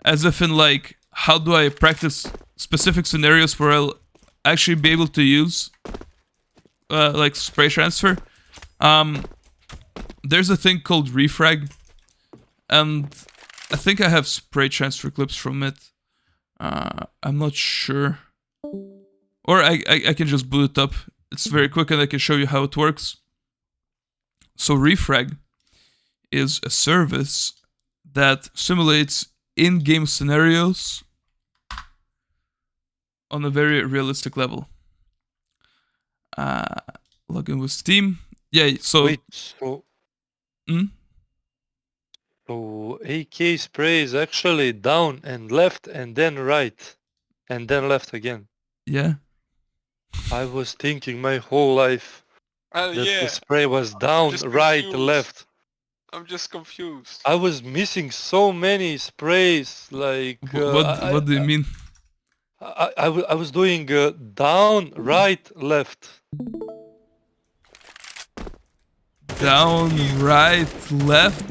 A: as if in like, how do I practice specific scenarios where I'll actually be able to use like spray transfer, there's a thing called refrag, and I think I have spray transfer clips from it. I'm not sure, or I can just boot it up. It's very quick and I can show you how it works. So refrag is a service that simulates in-game scenarios on a very realistic level. Log in with Steam. Yeah, so...
B: Wait, so... So AK spray is actually down and left and then right. And then left again.
A: Yeah.
B: I was thinking my whole life that the spray was down,
E: just
B: right,
E: confused.
B: left.
E: I'm just confused.
B: I was missing so many sprays, like...
A: What do you mean?
B: I was doing down, right, left.
A: Down, right, left?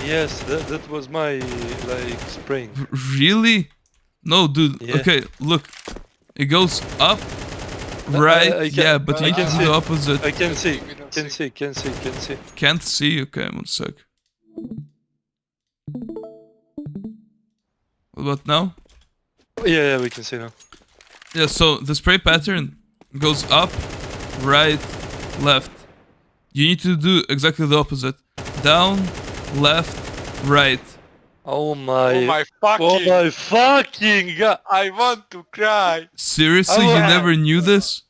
B: Yes, that was my, like, spraying.
A: Really? No, dude.
B: Yeah.
A: Okay, look. It goes up, right,
B: I can-
A: yeah, but you
B: I
A: need
B: can
A: to do
B: see.
A: the opposite.
B: I can see,
E: We don't
B: can
E: see.
B: see.
A: Can't see? Okay, 1 sec. What about now?
B: Yeah, we can see now.
A: Yeah, so the spray pattern goes up, right, left. You need to do exactly the opposite. Down, left, right.
B: Oh my fucking god!
E: I want to cry.
A: Seriously,
B: Oh,
A: you
B: yeah.
A: never knew this?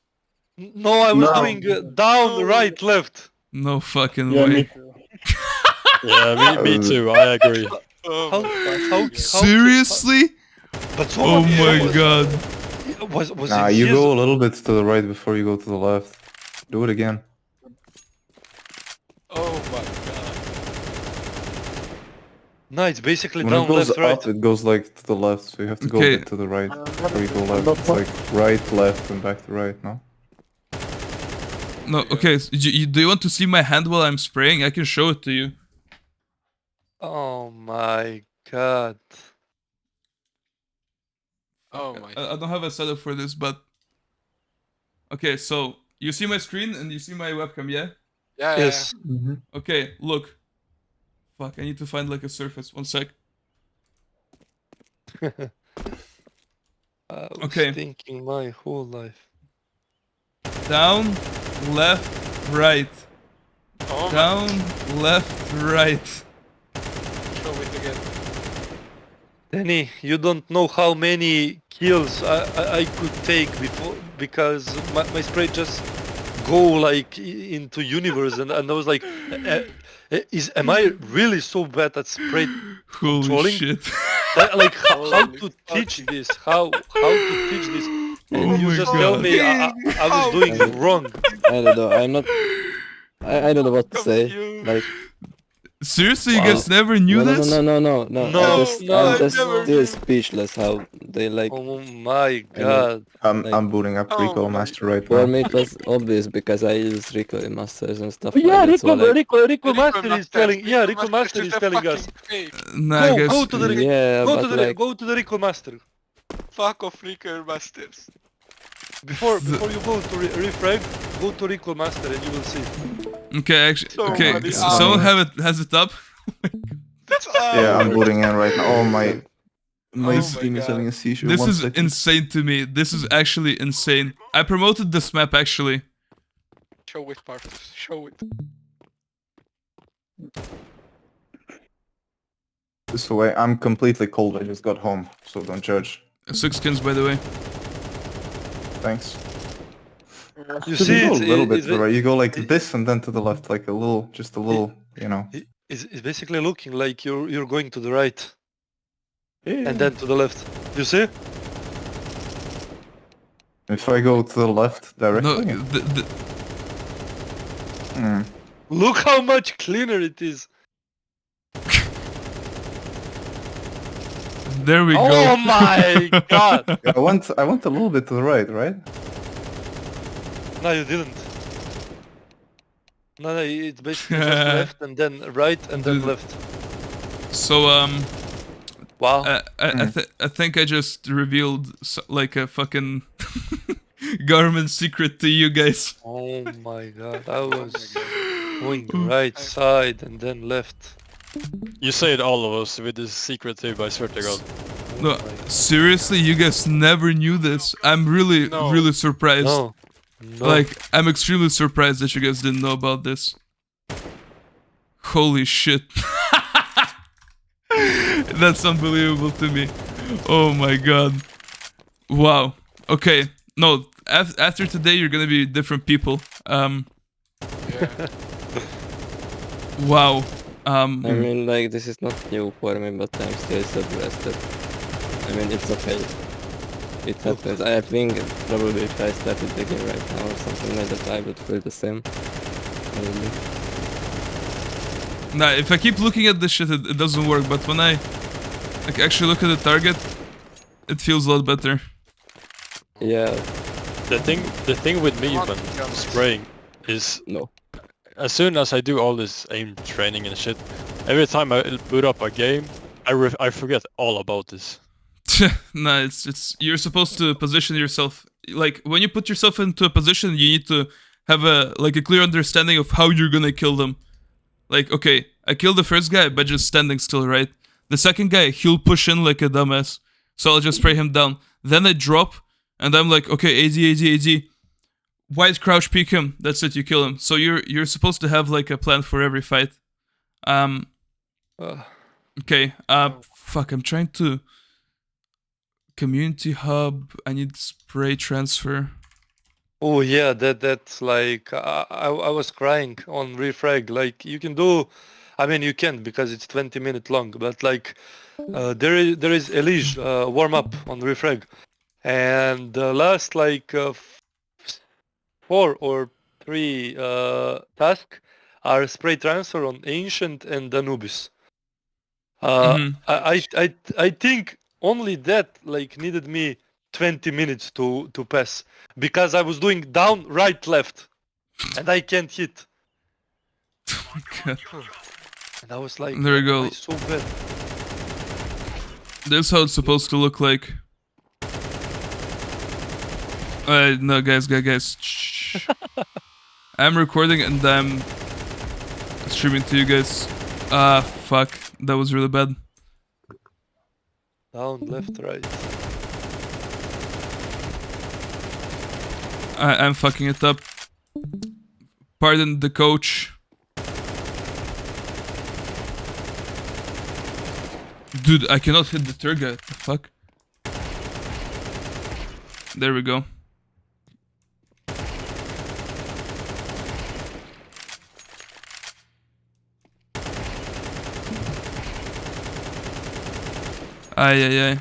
B: No, I was doing down, right, left.
A: No fucking
F: Yeah,
A: way.
C: Yeah, me too. I agree.
B: How
A: Seriously?
B: But so
A: Oh
B: much-
A: my god.
B: Was
F: Nah,
B: it
F: you
B: his-
F: go a little bit to the right before you go to the left. Do it again.
E: Oh my god.
B: No, it's basically
F: When
B: down,
F: it goes
B: left,
F: up,
B: right.
F: it goes like to the left, so you have to go a
A: Okay.
F: bit to the right before you go left. It's like right, left, and back to right, no?
A: No, okay, so do you want to see my hand while I'm spraying? I can show it to you.
B: Oh my god.
E: Oh my.
A: I don't have a setup for this, but... Okay, so you see my screen and you see my webcam, yeah?
E: Yeah.
B: Yes.
A: Okay, look. Fuck, I need to find like a surface. 1 sec.
B: I was
A: Okay.
B: thinking my whole life.
A: Down, left, right.
E: Oh my.
A: Down, left, right.
E: Show it again.
B: Danny, you don't know how many kills I could take before, because my spray just go like into universe, and I was like, am I really so bad at spray
A: Holy
B: Controlling?
A: shit.
B: like how
E: Holy
B: to teach this? How to teach this? And
A: Oh
B: you
A: my
B: just tell
A: God.
B: me I was doing it wrong.
C: I don't know. I'm not. I don't know what to say.
E: Confused.
C: Like
A: Seriously, you guys never knew this?
C: no.
B: No,
C: I'm just
E: never
C: still
E: knew.
C: speechless. How they like.
B: Oh my god.
F: I'm booting up
E: Oh
F: Recoil
E: my
F: Master right
C: For
F: now.
C: me, it was obvious because I use recoil masters and stuff.
B: Yeah,
C: like that, so, like,
B: Rico Master is telling. Yeah, Rico Master is telling us.
A: Nah, I guess...
B: Go to the
C: yeah,
B: go
C: but
B: to the
C: like,
B: go to the Rico Master.
E: Fuck off, Freaker Masters.
B: Before you go to refrag, go to Rico Master and you will see.
A: Okay, actually...
E: So
A: Okay,
E: funny.
A: someone has it up?
F: Yeah, I'm booting in right now. Oh my... My
E: my
F: stream is
E: God.
F: having a seizure.
A: This
F: 1
A: is
F: second.
A: insane to me. This is actually insane. I promoted this map actually.
E: Show it, Parfus. Show it.
F: This way, I'm completely cold. I just got home, so don't judge.
A: 6 skins by the way.
F: Thanks.
B: You
F: Just
B: see,
F: go a little bit
B: it's,
F: to the right. You go like this and then to the left, like a little, just a little, you know.
B: it's basically looking like you're going to the right
F: Yeah.
B: and then to the left. You see?
F: If I go to the left
A: No,
F: directly. Hmm.
B: Look how much cleaner it is.
A: there we
B: Oh
A: go.
B: my god!
F: Yeah, I went a little bit to the right?
B: No, you didn't. No, it's basically just left and then right and then
A: Dude.
B: left.
A: So
B: Wow.
A: I think I just revealed like a fucking government secret to you guys.
B: Oh my god, I was going right side and then left.
G: You saved all of us with this secret tip, I swear to God.
A: No, seriously, you guys never knew this. I'm really,
G: No.
A: really surprised.
B: No. No.
A: Like, I'm extremely surprised that you guys didn't know about this. Holy shit. That's unbelievable to me. Oh my god. Wow. Okay. No, after today, you're gonna be different people.
E: Yeah.
A: Wow.
C: I mean, like, this is not new for me, but I'm still subrested. I mean, it's okay. It happens. I think probably if I started the game right now or something like that, I would feel the same. Probably.
A: Nah, if I keep looking at this shit, it doesn't work. But when I like actually look at the target, it feels a lot better.
C: Yeah,
G: The thing with me
E: Come on,
G: when
E: guns.
G: spraying is
C: no.
G: as soon as I do all this aim training and shit, every time I boot up a game, I forget all about this.
A: Nah, it's you're supposed to position yourself. Like when you put yourself into a position, you need to have a clear understanding of how you're gonna kill them. Like, okay, I killed the first guy by just standing still, right? The second guy, he'll push in like a dumbass, so I'll just spray him down. Then I drop, and I'm like, okay, AZ. Wide crouch peek him. That's it, you kill him. So you're supposed to have like a plan for every fight. Okay. Fuck. I'm trying to. Community hub. I need spray transfer.
B: Oh yeah, that's like I was crying on refrag. Like you can do, I mean you can't because it's 20 minutes long. But like there is Elige warm up on refrag, and the last like 4 or 3 tasks are spray transfer on Ancient and Anubis. I think only that like needed me 20 minutes to pass because I was doing down, right, left, and I can't hit.
A: Oh my god.
B: And I was like,
A: There you go.
B: "Why so bad?"
A: This is how it's supposed to look like. No, guys. Shh. I'm recording and I'm streaming to you guys. Fuck. That was really bad.
B: Down, left, right.
A: I'm fucking it up. Pardon the coach. Dude, I cannot hit the third guy. What the fuck? There we go. Ay.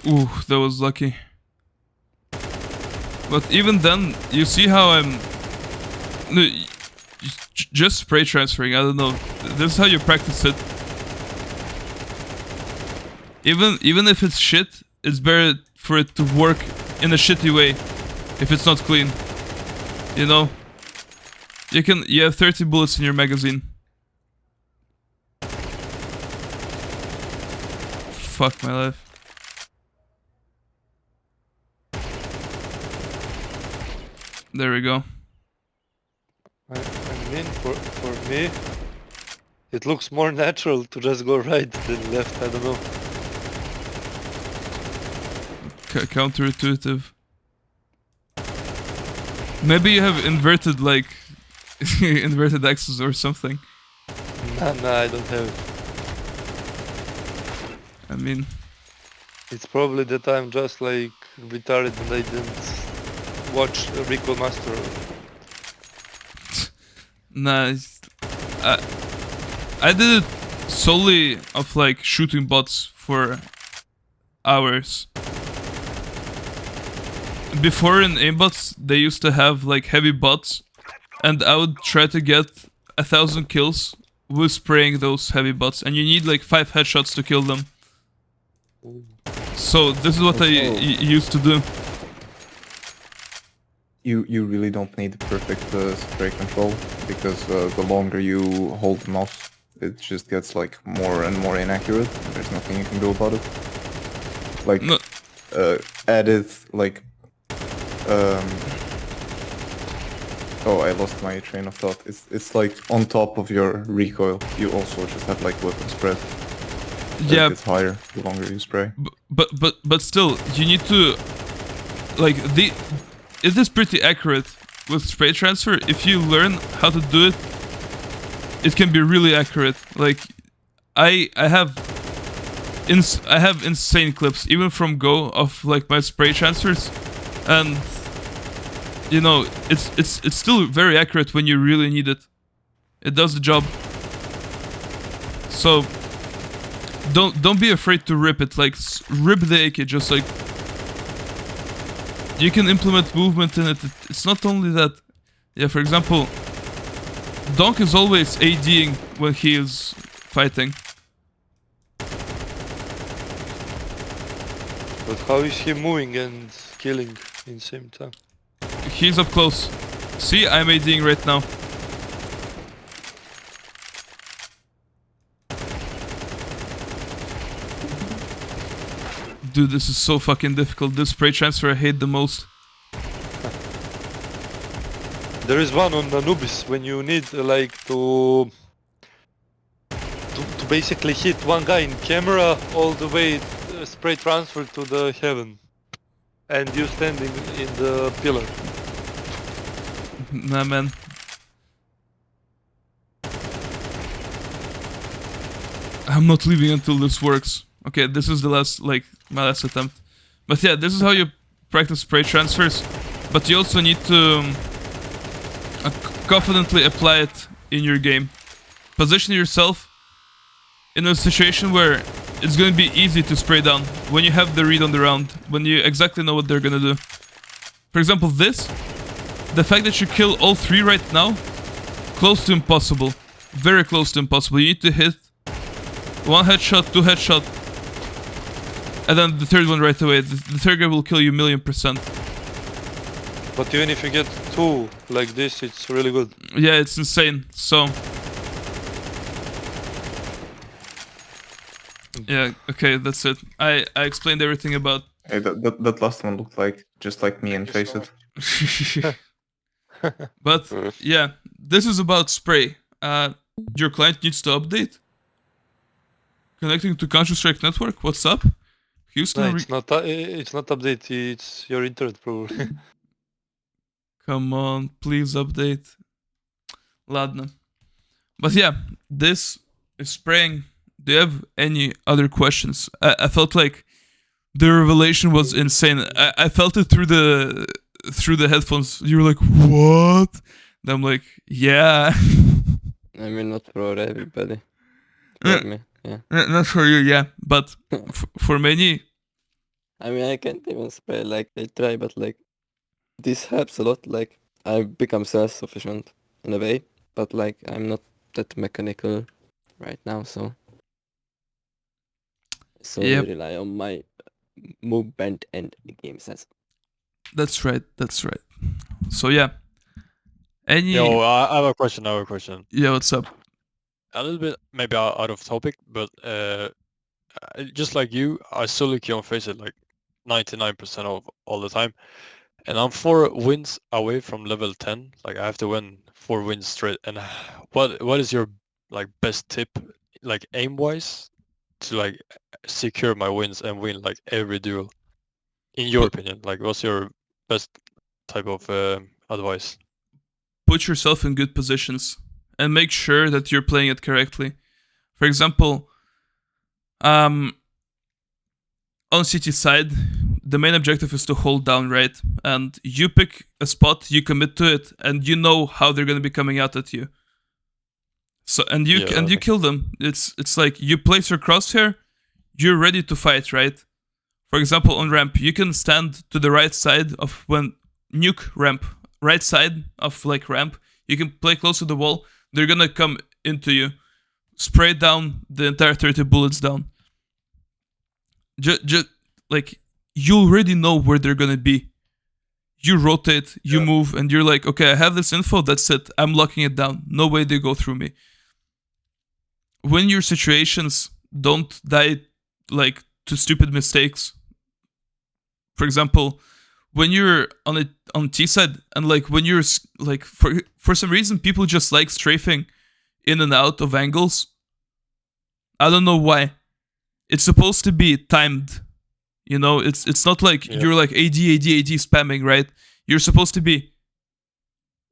A: Ooh, that was lucky. But even then, you see how I'm... No, just spray transferring, I don't know. This is how you practice it. Even if it's shit, it's better for it to work in a shitty way if it's not clean. You know? You have 30 bullets in your magazine. Fuck my life. There we go.
B: I mean, for me, it looks more natural to just go right than left. I don't know.
A: Maybe you have inverted like inverted axes or something.
B: Nah, I don't have it.
A: I mean,
B: It's probably that I'm just like retarded and I didn't watch Recoil Master.
A: nah. I did it solely of like shooting bots for hours. Before in aimbots, they used to have like heavy bots, and I would try to get 1,000 kills with spraying those heavy bots, and you need like 5 headshots to kill them. So this is what I used to do.
F: You really don't need perfect spray control, because the longer you hold the mouse, it just gets like more and more inaccurate. There's nothing you can do about it. Like
A: No,
F: added like oh, I lost my train of thought. It's like on top of your recoil, you also just have like weapon spread.
A: yeah,
F: It gets higher the longer you spray.
A: but still, you need to like it is pretty accurate with spray transfer. If you learn how to do it, it can be really accurate. Like I have insane clips even from Go of like my spray transfers, and you know it's still very accurate when you really need it. It does the job. So don't be afraid to rip it. Like rip the AK. Just like you can implement movement in it. It's not only that. Yeah, for example, Donk is always ADing when he is fighting.
B: But how is he moving and killing in same time?
A: He's up close. See, I'm ADing right now. Dude, this is so fucking difficult. This spray transfer I hate the most.
B: There is one on Anubis when you need like to basically hit one guy in camera all the way spray transfer to the heaven, and you standing in the pillar.
A: Nah, man. I'm not leaving until this works. Okay, this is the last, like, my last attempt. But yeah, this is how you practice spray transfers. But you also need to confidently apply it in your game. Position yourself in a situation where it's going to be easy to spray down when you have the read on the round, when you exactly know what they're going to do. For example, this, the fact that you kill all 3 right now, close to impossible. Very close to impossible. You need to hit 1 headshot, 2 headshot, and then the 3rd one right away. The 3rd guy will kill you 1,000,000%.
B: But even if you get 2 like this, it's really good.
A: Yeah, it's insane. So yeah, okay, that's it. I explained everything about.
F: Hey, that last one looked like just like me and Face It.
A: But yeah, this is about spray. Your client needs to update. Connecting to Counter-Strike network. What's up, Houston?
B: No, it's not update. It's your internet probably.
A: Come on, please update. Ladna. But yeah, this is spraying. Do you have any other questions? I felt like the revelation was insane. I felt it through the headphones. You were like, what? And I'm like, yeah.
C: I mean, not for everybody. For me, yeah.
A: Not for you, yeah. But for many,
C: I mean, I can't even spray, like, I try, but, like, this helps a lot, like, I've become self-sufficient in a way, but, like, I'm not that mechanical right now, so... So
A: Yep.
C: I rely on my movement and game sense.
A: that's right. That's right. So yeah. Any?
G: Yo, I have a question.
A: Yeah, what's up?
G: A little bit maybe out of topic, but just like you, I solo queue on Face It like 99% of all the time, and I'm 4 wins away from level 10. Like I have to win 4 wins straight. And what is your like best tip, like aim wise, to like secure my wins and win like every duel? In your opinion, like what's your best type of advice?
A: Put yourself in good positions and make sure that you're playing it correctly. For example, on CT side, the main objective is to hold down, right? And you pick a spot, you commit to it, and you know how they're gonna be coming out at you. So and you kill them. It's like you place your crosshair, you're ready to fight, right? For example, on ramp, you can stand to the right side of when nuke ramp, right side of like ramp. You can play close to the wall. They're gonna come into you, spray down the entire 30 bullets down. Just like you already know where they're gonna be. You rotate, you move, and you're like, okay, I have this info. That's it. I'm locking it down. No way they go through me. When your situations, don't die like to stupid mistakes. For example, when you're on T side, and like when you're like for some reason people just like strafing in and out of angles. I don't know why. It's supposed to be timed. You know, it's not like you're like AD spamming, right? You're supposed to be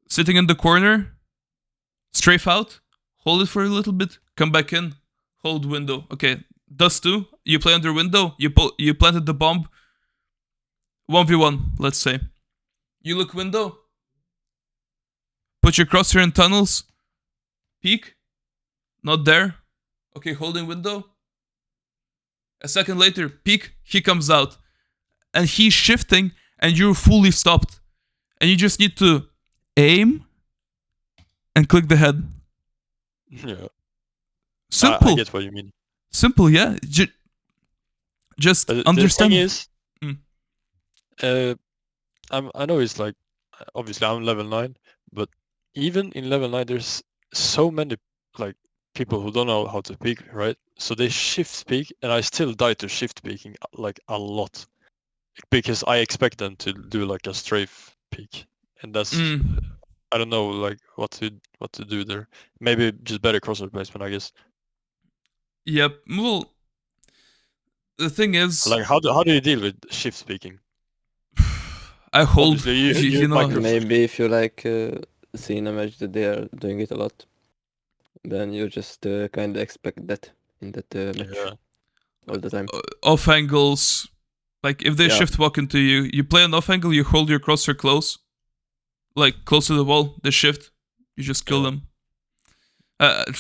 A: sitting in the corner, strafe out, hold it for a little bit, come back in, hold window. Okay, dust 2, you play under window, you planted the bomb. 1v1, let's say. You look window, put your crosshair in tunnels, peek, not there. Okay, holding window. A second later, peek, he comes out. And he's shifting, and you're fully stopped. And you just need to aim and click the head.
G: Yeah.
A: Simple.
G: I get what you mean.
A: Simple, yeah. Just understand.
G: The thing is, I know it's like, obviously I'm level 9, but even in level 9 there's so many like people who don't know how to peek, right? So they shift peek, and I still die to shift peeking like a lot, because I expect them to do like a strafe peek, and that's I don't know like what to do there. Maybe just better crosshair placement, I guess.
A: Yep. Well, the thing is,
G: Like how do you deal with shift peeking?
A: I hold.
G: Obviously,
A: You know,
G: micro-
C: Maybe if you like see in a match that they are doing it a lot, then you just kind of expect that in that match
G: Yeah.
C: all the time.
A: Off angles. Like if they
C: Yeah.
A: shift walk into you, you play an off angle, you hold your crosshair close, like close to the wall. They shift, you just kill them.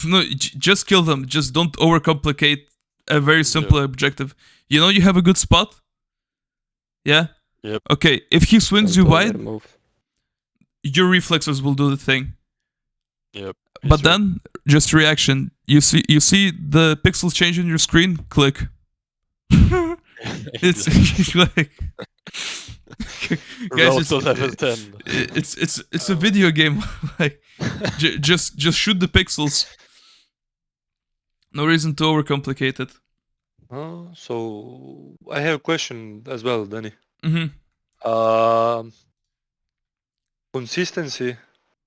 A: No, just kill them. Just don't overcomplicate a very simple objective. You know you have a good spot. Yeah.
G: Yep.
A: Okay, if he swings you
C: Don't
A: wide,
C: overmove.
A: your reflexes will do the thing.
G: Yep.
A: But then, just reaction. You see the pixels change on your screen. Click. It's like guys,
G: level 10.
A: it's a video game. Like just shoot the pixels. No reason to overcomplicate it.
B: So I have a question as well, Danny.
A: Mm-hmm.
B: Consistency.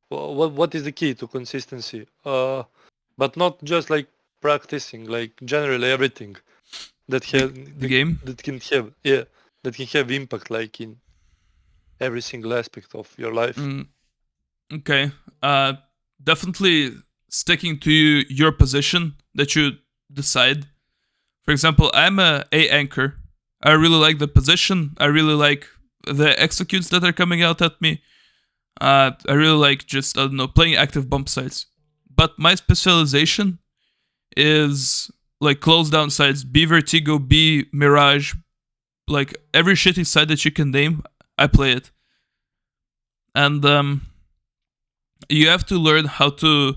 B: What is the key to consistency? But not just like practicing, like generally everything that
A: The game.
B: that can have impact like in every single aspect of your life.
A: Okay. Definitely sticking to your position that you decide. For example, I'm a anchor. I really like the position. I really like the executes that are coming out at me. I really like just, I don't know, playing active bump sites. But my specialization is like close down sites, B Vertigo, B Mirage. Like every shitty site that you can name, I play it. And you have to learn how to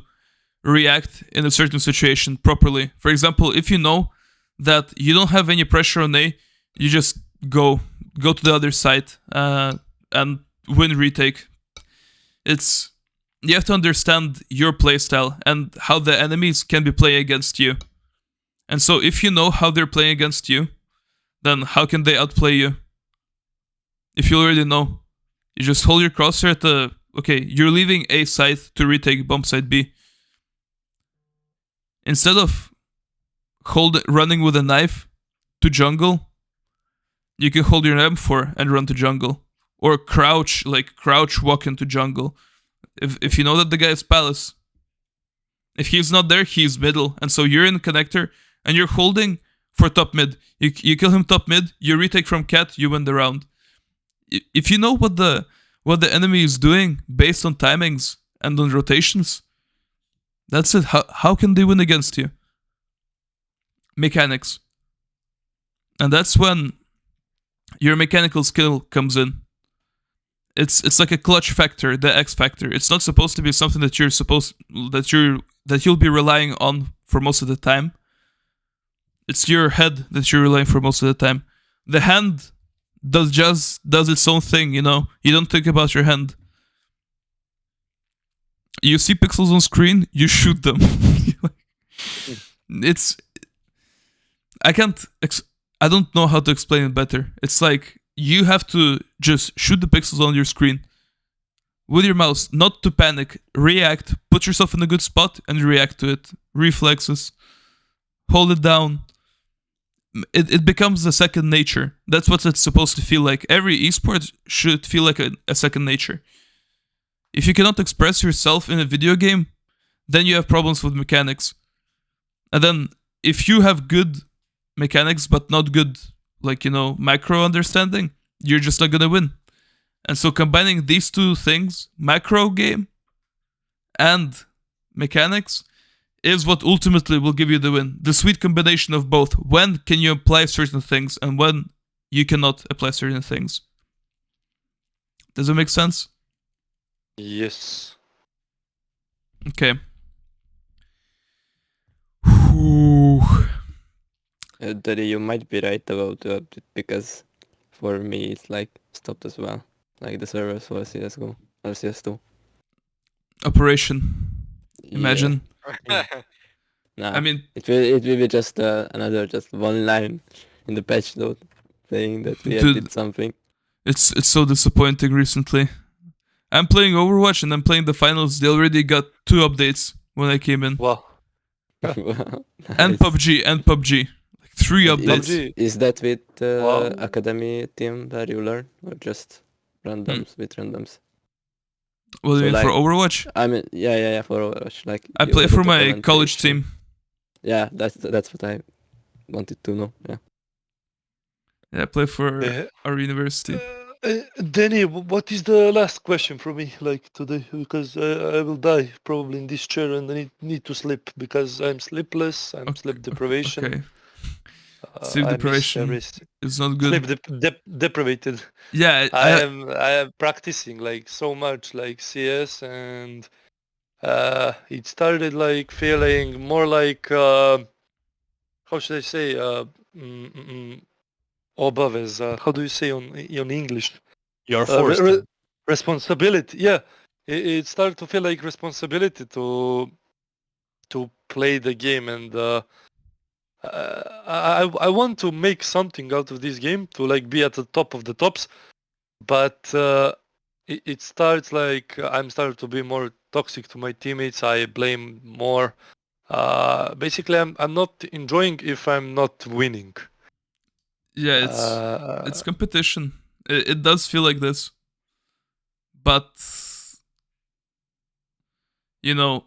A: react in a certain situation properly. For example, if you know that you don't have any pressure on A, you just go to the other side and win retake. You have to understand your playstyle and how the enemies can be playing against you. And so if you know how they're playing against you, then how can they outplay you? If you already know, you just hold your crosshair at the... Okay, you're leaving A side to retake bump side B. Instead of running with a knife to jungle, you can hold your M4 and run to jungle. or crouch walk into jungle. If you know that the guy is palace, if he's not there, he's middle, and so you're in connector and you're holding for top mid. You kill him top mid, you retake from cat, you win the round. If you know what the enemy is doing based on timings and on rotations, that's it. How can they win against you? Mechanics. And that's when your mechanical skill comes in. It's like a clutch factor, the X factor. It's not supposed to be something that you'll be relying on for most of the time. It's your head that you're relying for most of the time. The hand does its own thing, you know. You don't think about your hand. You see pixels on screen, you shoot them. I don't know how to explain it better. It's like you have to just shoot the pixels on your screen with your mouse, not to panic, react, put yourself in a good spot and react to it. Reflexes, hold it down. It becomes a second nature. That's what it's supposed to feel like. Every esport should feel like a second nature. If you cannot express yourself in a video game, then you have problems with mechanics. And then if you have good mechanics but not good, like, you know, macro understanding, you're just not gonna win. And so combining these two things, macro game and mechanics, is what ultimately will give you the win. The sweet combination of both. When can you apply certain things and when you cannot apply certain things. Does it make sense?
B: Yes.
A: Okay. Whew.
C: Daddy, you might be right about the update because for me it's like stopped as well. Like the servers for CSGO or CS2.
A: Operation. Imagine.
C: Nah,
A: I mean,
C: it will be just another just one line in the patch note saying that we
A: Dude.
C: did something.
A: it's so disappointing recently. I'm playing Overwatch and I'm playing the finals. They already got 2 updates when I came in.
B: Wow.
A: And PUBG. Like 3 updates.
B: PUBG.
C: Is that with
B: Wow.
C: Academy team that you learn or just randoms with randoms?
A: What do
C: So
A: you mean for
C: like-
A: Overwatch?
C: I mean, yeah, for Overwatch. Like
A: I
C: you
A: play
C: able
A: for
C: to
A: my
C: commentate,
A: college
C: so-
A: team.
C: Yeah, that's what I wanted to know. Yeah.
A: Yeah, I play for
B: Uh,
A: our university.
B: Danny, what is the last question for me, like today? Because I will die probably in this chair and I need to sleep because I'm sleepless. I'm sleep deprivation.
A: Okay. Sleep
B: I miss
A: deprivation
B: everything.
A: is not good.
B: Sleep deprivated.
A: Yeah,
B: I am practicing like so much like CS and it started like feeling more like how should I say obaves. How do you say on English?
G: You're
B: Uh, re-
G: forced.
B: re- responsibility. Yeah, it started to feel like responsibility to play the game and I want to make something out of this game to like be at the top of the tops, but it starts like I'm starting to be more toxic to my teammates. I blame more. Basically, I'm not enjoying if I'm not winning.
A: yeah, it's competition. It does feel like this. But you know,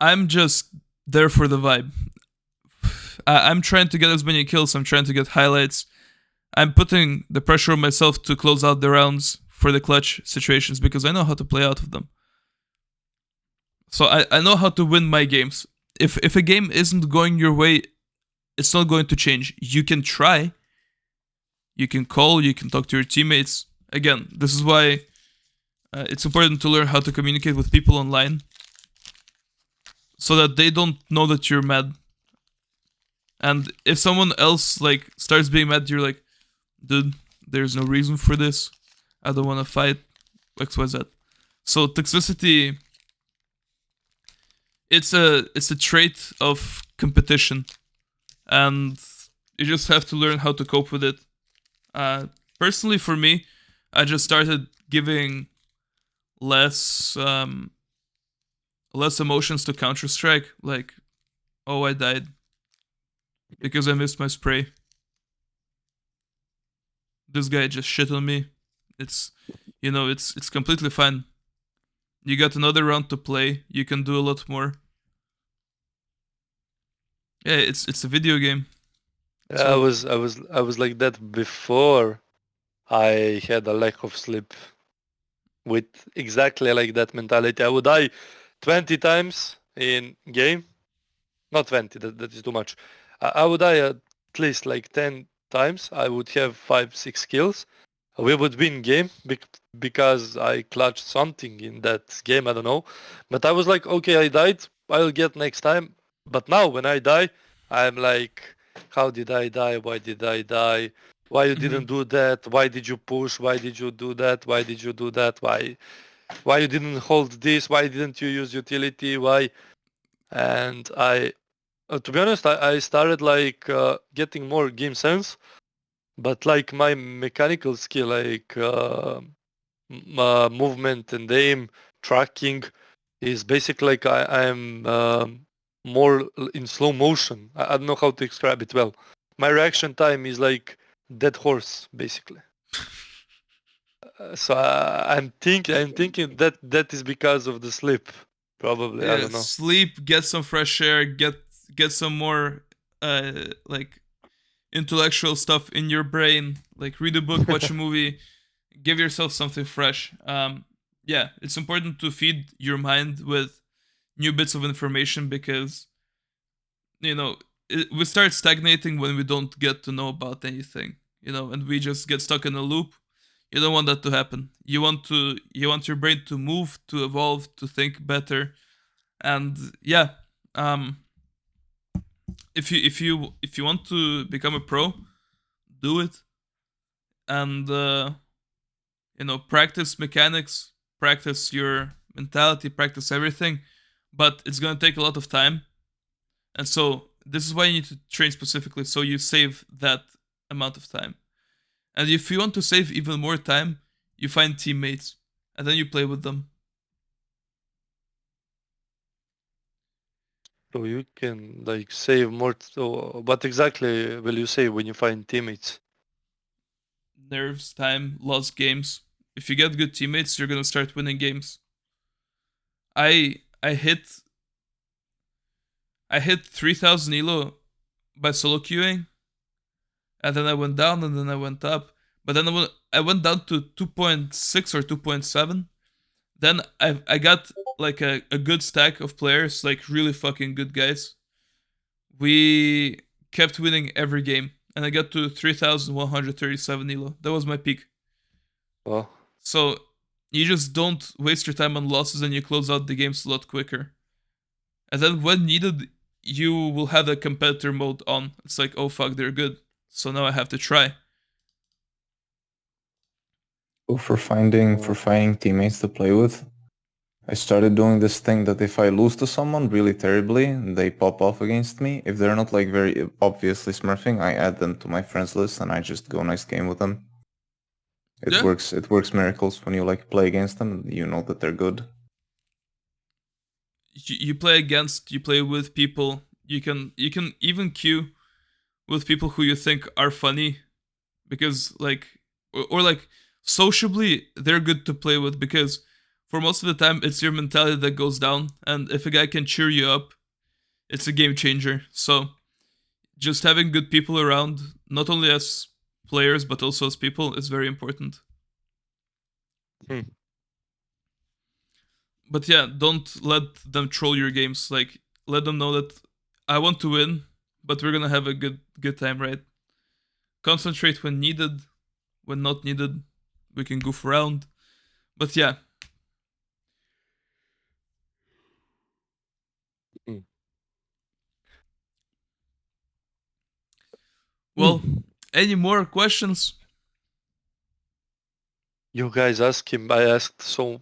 A: I'm just there for the vibe. I'm trying to get as many kills. I'm trying to get highlights. I'm putting the pressure on myself to close out the rounds for the clutch situations because I know how to play out of them. So I know how to win my games. If a game isn't going your way, it's not going to change. You can try. You can call. You can talk to your teammates. Again, this is why it's important to learn how to communicate with people online so that they don't know that you're mad. And if someone else like starts being mad, you're like, dude, there's no reason for this. I don't want to fight. XYZ. So toxicity, it's a trait of competition, and you just have to learn how to cope with it. Personally, for me, I just started giving less emotions to Counter-Strike. Like, oh, I died because I missed my spray. this guy just shit on me. It's, it's completely fine. You got another round to play. You can do a lot more. Yeah, it's a video game.
B: Yeah, I was like that before I had a lack of sleep. With exactly like that mentality, I would die 20 times in game. Not 20, that is too much. I would die at least like 10 times. I would have 5, 6 kills. We would win game because I clutched something in that game, I don't know. But I was like, okay, I died. I'll get next time. But now when I die, I'm like, how did I die? Why did I die? Why you didn't do that? Why did you push? Why did you do that? Why did you do that? Why you didn't hold this? Why didn't you use utility? Why? And to be honest, I started like getting more game sense, but like my mechanical skill, like movement and aim tracking, is basically like I'm more in slow motion. I don't know how to describe it well. My reaction time is like dead horse, basically. So I'm thinking that that is because of the sleep, probably. I
A: Yeah,
B: don't know.
A: sleep, get some fresh air, get some more like intellectual stuff in your brain. Like read a book, watch a movie, give yourself something fresh. Yeah, it's important to feed your mind with new bits of information because we start stagnating when we don't get to know about anything. And we just get stuck in a loop. You don't want that to happen. You want your brain to move, to evolve, to think better. And yeah, um if you want to become a pro, do it. And practice mechanics, practice your mentality, practice everything. But it's going to take a lot of time. And so this is why you need to train specifically, so you save that amount of time. And if you want to save even more time, you find teammates and then you play with them.
B: So you can like save more. So what exactly will you save when you find teammates?
A: Nerves, time, lost games. If you get good teammates, you're gonna start winning games. I hit 3000 elo by solo queuing, and then I went down, and then I went up. But then I went down to 2.6 or 2.7. Then I got like a good stack of players, like really fucking good guys. We kept winning every game, and I got to 3137 elo. That was my peak.
B: Well,
A: So you just don't waste your time on losses, and you close out the games a lot quicker. And then when needed, you will have the competitor mode on. It's like, oh fuck, they're good. So now I have to try.
F: So for finding teammates to play with, I started doing this thing that if I lose to someone really terribly, they pop off against me. If they're not like very obviously smurfing, I add them to my friends list and I just go nice game with them. It
A: Yeah.
F: works miracles when you like play against them. You know that they're good.
A: You play with people. You can even queue with people who you think are funny, because like or like sociably they're good to play with, because for most of the time it's your mentality that goes down, and if a guy can cheer you up, it's a game changer. So just having good people around, not only as players but also as people, is very important.
B: Hmm.
A: But yeah, don't let them troll your games. Like, let them know that I want to win, but we're gonna have a good time, right? Concentrate when needed. When not needed, we can goof around. But yeah.
B: Mm.
A: Well, any more questions?
B: You guys ask him. I asked so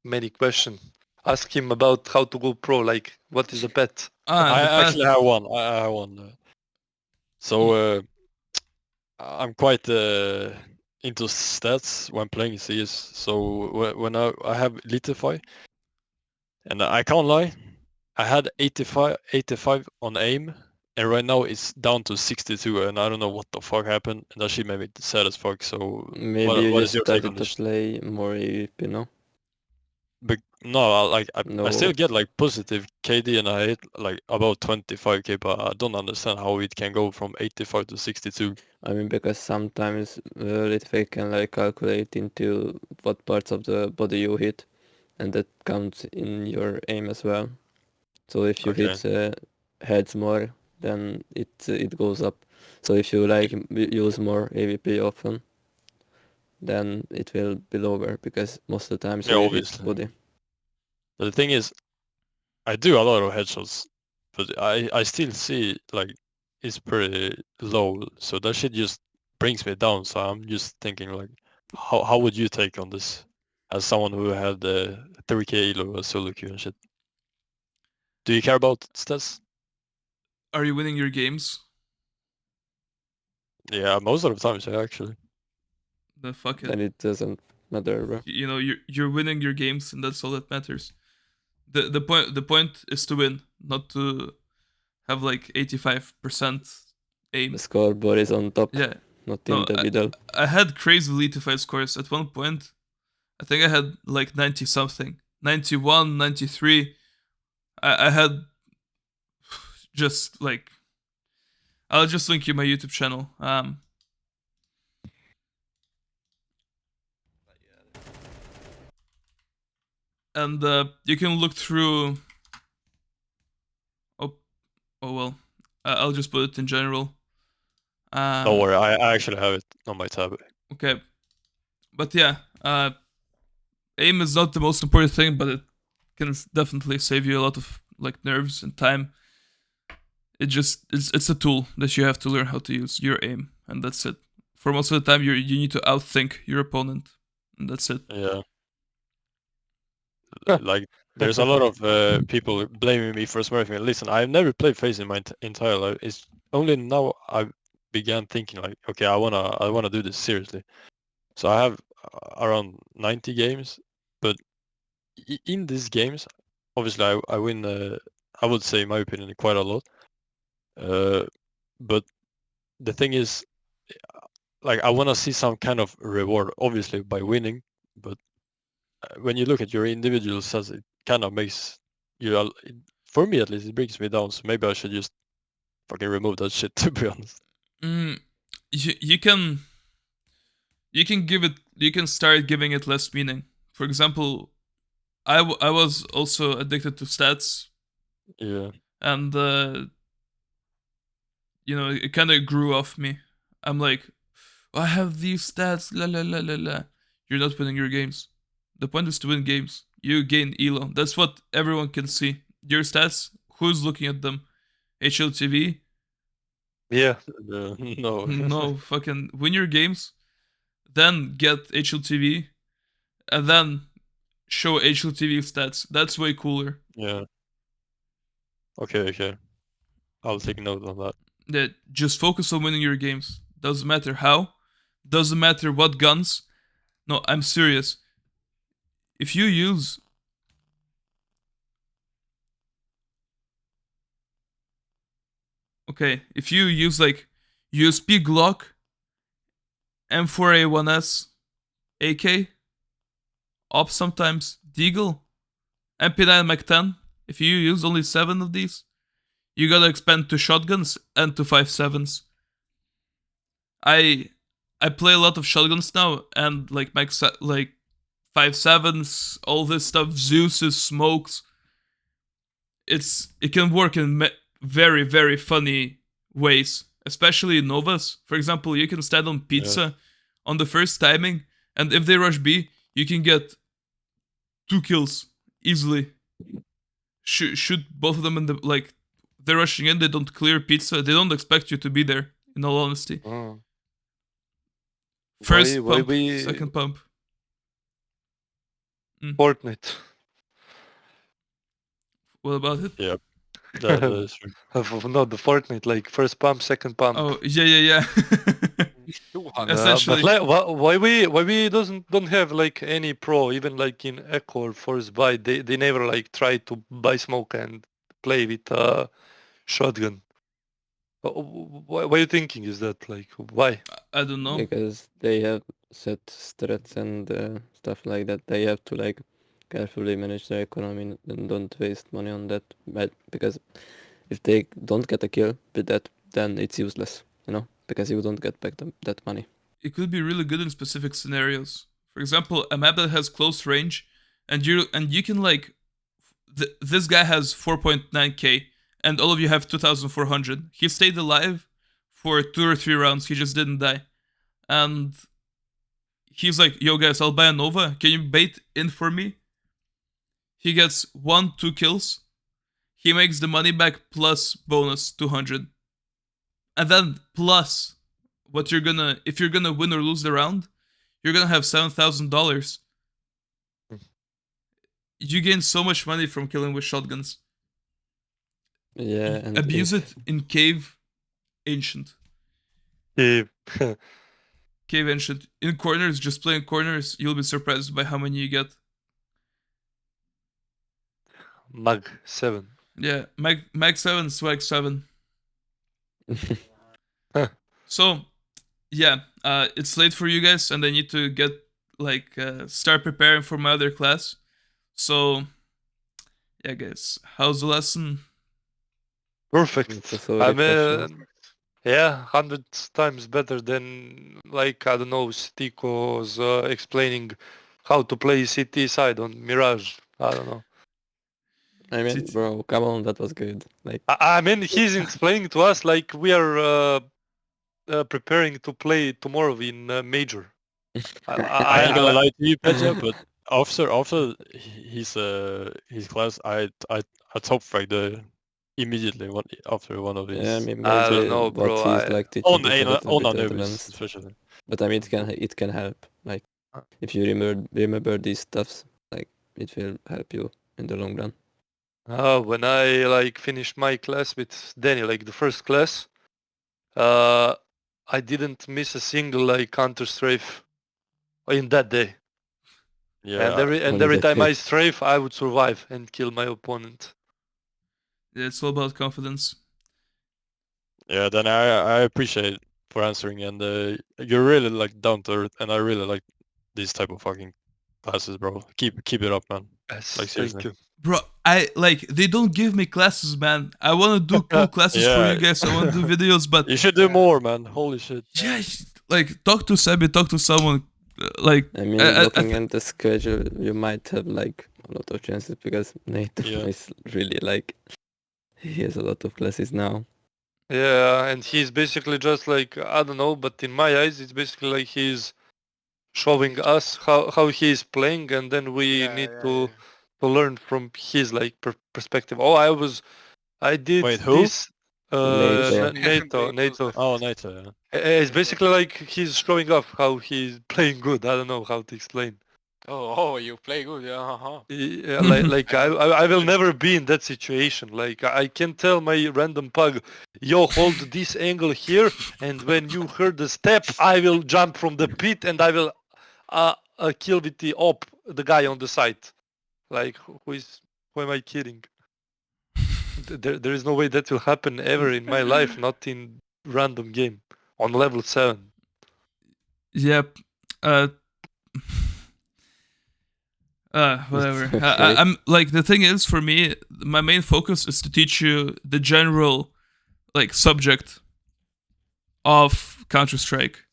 B: many questions. Ask him about how to go pro. Like, what is a pet?
G: I
A: The path.
G: actually have one. I have one. So I'm quite into stats when playing CS. So when I have Litify, and I can't lie, I had 85 on aim and right now it's down to 62, and I don't know what the fuck happened, and that shit made me sad as fuck. So
C: Maybe you
G: what
C: just
G: is your take on
C: started to
G: this?
C: play more AVP, no?
G: But no, I still
C: No.
G: get like positive KD, and I hit like about 25k, but I don't understand how it can go from 85 to 62.
C: I mean, because sometimes Litvic can like calculate into what parts of the body you hit, and that counts in your aim as well. So if you
G: Okay.
C: hit heads more, then it goes up. So if you like use more AVP often, then it will be lower because most of the times
G: Yeah,
C: you hit
G: obviously.
C: body.
G: But the thing is, I do a lot of headshots, but I still see like it's pretty low. So that shit just brings me down. So I'm just thinking like, how would you take on this as someone who had 3k elo as solo queue and shit? Do you care about stats?
A: Are you winning your games?
G: Yeah, most of the times, yeah, actually.
A: Then fuck it.
C: Then it doesn't matter, bro.
A: You know, you're winning your games, and that's all that matters. The point is to win, not to have like 85% aim.
C: The scoreboard is on top,
A: Yeah.
C: not
A: No,
C: in the middle.
A: I had crazy Leafify scores at one point. I think I had like 90 something, 91, 93. I had just like, I'll just link you my YouTube channel. And you can look through. Oh, oh well. I'll just put it in general.
G: Don't worry, I actually have it on my tab.
A: Okay, but yeah, aim is not the most important thing, but it can definitely save you a lot of like nerves and time. It's a tool that you have to learn how to use your aim, and that's it. For most of the time, you need to outthink your opponent, and that's it.
G: Yeah. Like, there's a lot of people blaming me for smurfing. Listen, I've never played FaZe in my entire life. It's only now I began thinking like, okay, I wanna do this seriously. So I have around 90 games, but in these games, obviously I win. I would say, in my opinion, quite a lot. But the thing is, like, I wanna see some kind of reward, obviously by winning. But when you look at your individual stats, it kind of makes you, for me at least, it brings me down. So maybe I should just fucking remove that shit, to be honest.
A: You can you can start giving it less meaning. For example, I was also addicted to stats,
G: Yeah.
A: and you know, it kind of grew off me. I'm like, I have these stats, la la la la la. You're not winning your games. The point is to win games. You gain elo. That's what everyone can see. Your stats. Who's looking at them? HLTV?
B: Yeah.
G: No.
A: No, fucking win your games. Then get HLTV, and then show HLTV stats. That's way cooler.
G: Yeah. Okay. I'll take note on that.
A: That just focus on winning your games. Doesn't matter how. Doesn't matter what guns. No, I'm serious. If you use if you use like USP Glock, M4A1S, AK, Op sometimes, Deagle, MP9 Mac 10, if you use only 7 of these, you gotta expand to shotguns and to 5.7s. I play a lot of shotguns now, and like like 5.7s, all this stuff, Zeus's, smokes. It can work in very very funny ways, especially Novas. For example, you can stand on pizza on the first timing, and if they rush B, you can get 2 kills easily. Shoot both of them in the like. They're rushing in. They don't clear pizza. They don't expect you to be there. In all honesty,
B: Oh.
A: first
B: Why
A: pump,
B: we
A: second pump.
B: Fortnite?
A: What about it?
G: Yeah. That is true.
B: No, the Fortnite, like first pump, second pump.
A: Oh yeah. Essentially.
B: But like, why we don't have like any pro, even like in Echo or Force Buy, they never like try to buy smoke and play with shotgun. Why are you thinking is that? Like, why?
A: I don't know.
C: Because they have set strats and stuff like that. They have to like carefully manage their economy and don't waste money on that. But because if they don't get a kill with that, then it's useless, you know, because you don't get back that money.
A: It could be really good in specific scenarios. For example, a map that has close range, and you can like, this guy has 4.9k, and all of you have 2,400. He stayed alive for 2 or 3 rounds. He just didn't die, and he's like, "Yo guys, I'll buy a Nova. Can you bait in for me?" He gets 1-2 kills. He makes the money back plus bonus 200, and then plus what you're gonna, if you're gonna win or lose the round, you're gonna have $7,000. You gain so much money from killing with shotguns.
C: Yeah, and
A: Abuse
C: if,
A: it in Cave Ancient.
B: Yeah.
A: Cave Ancient. In corners, just playing corners, you'll be surprised by how many you get.
B: Mag 7.
A: Yeah, Mag 7, Swag 7. So, yeah, it's late for you guys, and I need to get, like, start preparing for my other class. So, yeah, guys, how's the lesson?
B: Perfect.
C: It's a solid
B: I
C: question.
B: mean, yeah, 100 times better than, like, I don't know, Stiko's explaining how to play CT side on Mirage. I don't know.
C: I mean,
A: It's-
C: bro, come on, that was good. Like,
B: I mean, he's explaining to us like we are preparing to play tomorrow in Major.
G: I ain't gonna lie to you, Petja, but
C: I
G: after his class, I top fragged immediately after one of his
C: yeah, I mean,
B: I don't
C: maybe
B: know,
C: what
B: bro.
C: he's like teaching
G: on
C: is a little
G: on
C: bit
G: Anubis
C: advanced.
G: especially.
C: But I mean, it can help. Like, if you remember these stuffs, like it will help you in the long run.
B: When I like finished my class with Danny, like the first class, I didn't miss a single like counter strafe in that day.
G: Yeah,
B: And
C: Only
B: every
C: that
B: time
C: kill.
B: I strafe, I would survive and kill my opponent.
A: It's all about confidence.
G: yeah. Then I appreciate for answering, and you're really like down to earth, and I really like these type of fucking classes, bro. Keep it up, man.
B: Yes,
G: Like,
B: thank
G: seriously.
B: you.
A: Bro, they don't give me classes, man. I want to do cool classes for
G: Yeah.
A: you guys. I want to do videos, but
G: You should do more, man. Holy shit.
A: yeah, like, talk to Sebi, talk to someone. Like,
C: I mean, looking at the schedule, you might have like a lot of chances because Nate
G: Yeah.
C: is really like he has a lot of classes now.
B: Yeah, and he's basically just like, I don't know, but in my eyes, it's basically like he's showing us how he is playing, and then we need to learn from his like perspective. Oh, I did
G: Wait, who?
B: this.
C: NATO.
B: NATO.
G: Oh, Naito. Yeah.
B: It's basically like he's showing off how he's playing good. I don't know how to explain.
E: Oh, you play good, yeah, uh-huh.
B: Yeah, like I will never be in that situation. Like I can tell my random pug, yo, hold this angle here, and when you heard the step, I will jump from the pit and I will kill with the op the guy on the side. Like who am I kidding? There is no way that will happen ever in my life, not in random game on level 7.
A: yep. Whatever.
C: Okay.
A: I'm like, the thing is, for me, my main focus is to teach you the general, like, subject of Counter Strike,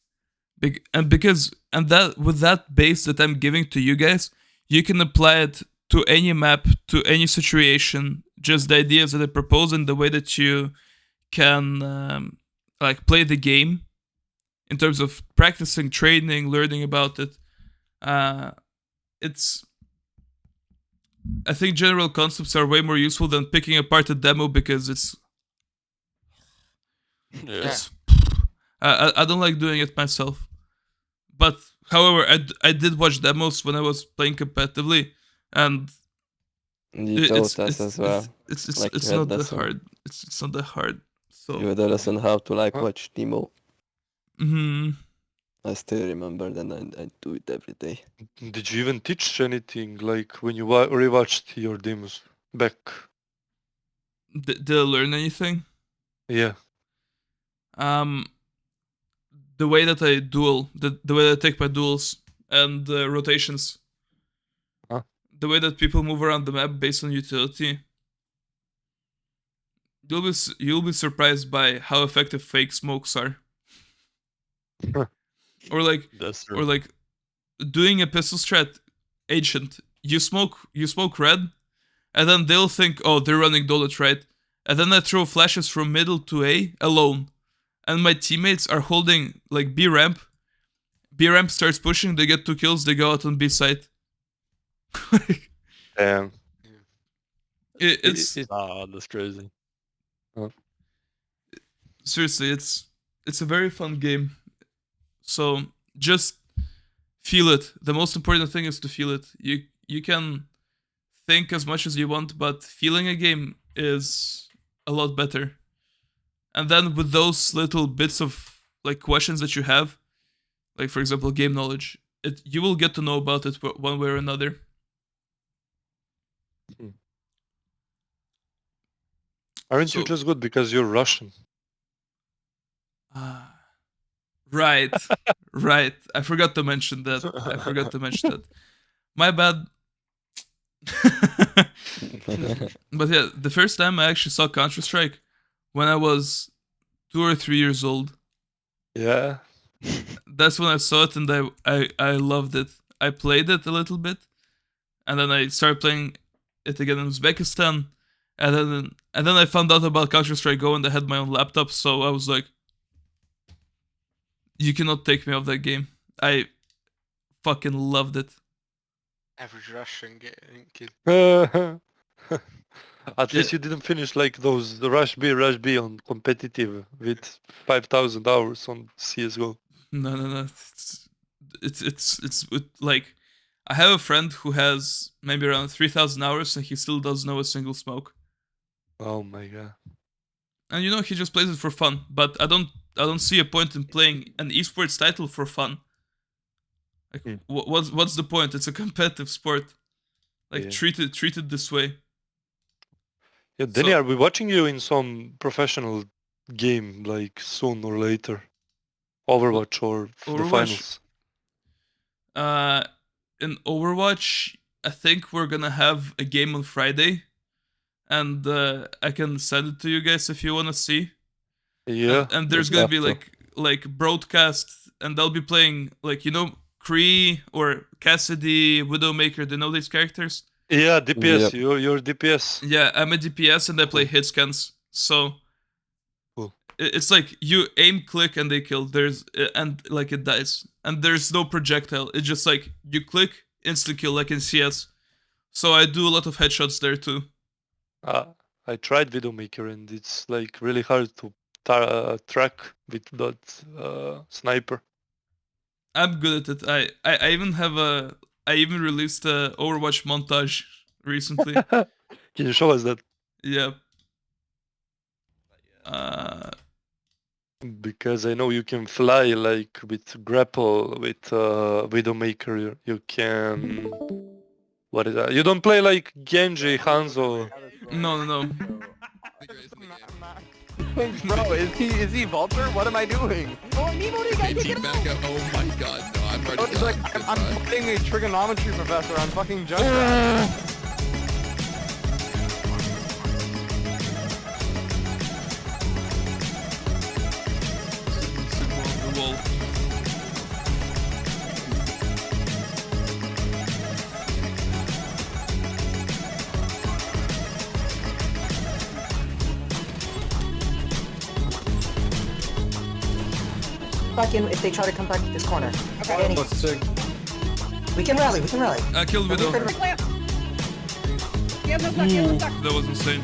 A: and that, with that base that I'm giving to you guys, you can apply it to any map, to any situation. Just the ideas that I propose and the way that you can, like, play the game in terms of practicing, training, learning about it. It's I think general concepts are way more useful than picking apart a demo, because
G: Yeah.
A: it's I don't like doing it myself. But however, I did watch demos when I was playing competitively, and
C: You taught us as well. Like,
A: it's
C: you had
A: not that
C: lesson.
A: hard. It's not that hard. So
C: You had a lesson how to like watch Nemo.
A: mhm.
C: I still remember that I do it every day.
B: Did you even teach anything like when you rewatched your demos back?
A: Did I learn anything?
B: Yeah.
A: The way that I duel, the way that I take my duels and rotations,
B: Huh?
A: the way that people move around the map based on utility. You'll be surprised by how effective fake smokes are. or like
G: That's true.
A: or like doing a pistol strat ancient. You smoke red, and then they'll think, oh, they're running Dolet, right? And then I throw flashes from middle to A alone, and my teammates are holding like B ramp. B ramp starts pushing, they get 2 kills, they go out on B site.
B: Damn.
A: It's
G: That's crazy.
A: seriously, it's a very fun game. So just feel it. The most important thing is to feel it. You can think as much as you want, but feeling a game is a lot better. And then with those little bits of like questions that you have, like for example game knowledge, you will get to know about it one way or another.
B: Aren't you
A: So-
B: just good because you're Russian?
A: Right, right. I forgot to mention that. My bad. But yeah, the first time I actually saw Counter-Strike when I was 2 or 3 years old.
B: Yeah.
A: That's when I saw it, and I loved it. I played it a little bit, and then I started playing it again in Uzbekistan, and then I found out about Counter-Strike Go, and I had my own laptop, so I was like, you cannot take me off that game. I fucking loved it.
E: Average Russian kid.
B: At least you didn't finish like those Rush B on competitive with 5,000 hours on CS:GO.
A: No. It's like I have a friend who has maybe around 3,000 hours, and he still doesn't know a single smoke.
B: Oh my god.
A: And you know, he just plays it for fun. But I don't see a point in playing an esports title for fun. Like, what's the point? It's a competitive sport. Like,
B: Yeah.
A: treat it this way.
B: Yeah, Danny, are we watching you in some professional game like soon or later? Overwatch or the
A: Overwatch?
B: finals?
A: In Overwatch, I think we're gonna have a game on Friday, and I can send it to you guys if you wanna see.
B: Yeah.
A: And there's
F: I'd
A: gonna
F: love
A: be
F: to.
A: like broadcast, and they'll be playing like, you know, Kree or Cassidy, Widowmaker. Do you know these characters?
B: Yeah, DPS.
C: Yep.
B: You're DPS.
A: Yeah, I'm a DPS, and I play hit scans. So
B: Cool.
A: it's like you aim, click, and they kill. And like it dies, and there's no projectile. It's just like you click, instant kill, like in CS. So I do a lot of headshots there too.
B: I tried Widowmaker and it's like really hard to track with that sniper.
A: I'm good at it. I even released a Overwatch montage recently.
B: Can you show us that?
A: Yeah.
B: Because I know you can fly like with grapple with Widowmaker. You can. What is that? You don't play like Genji, Hanzo.
A: No.
D: Bro, is he Vulture? What am I doing?
H: Team back up. Oh my god, no, I'm already
D: It's like I'm playing a trigonometry professor on fucking Junkrat.
A: Signal on the wall.
I: Back in if they try to come back to this corner. Okay. We can rally.
A: I killed Widow. Ooh, that was insane.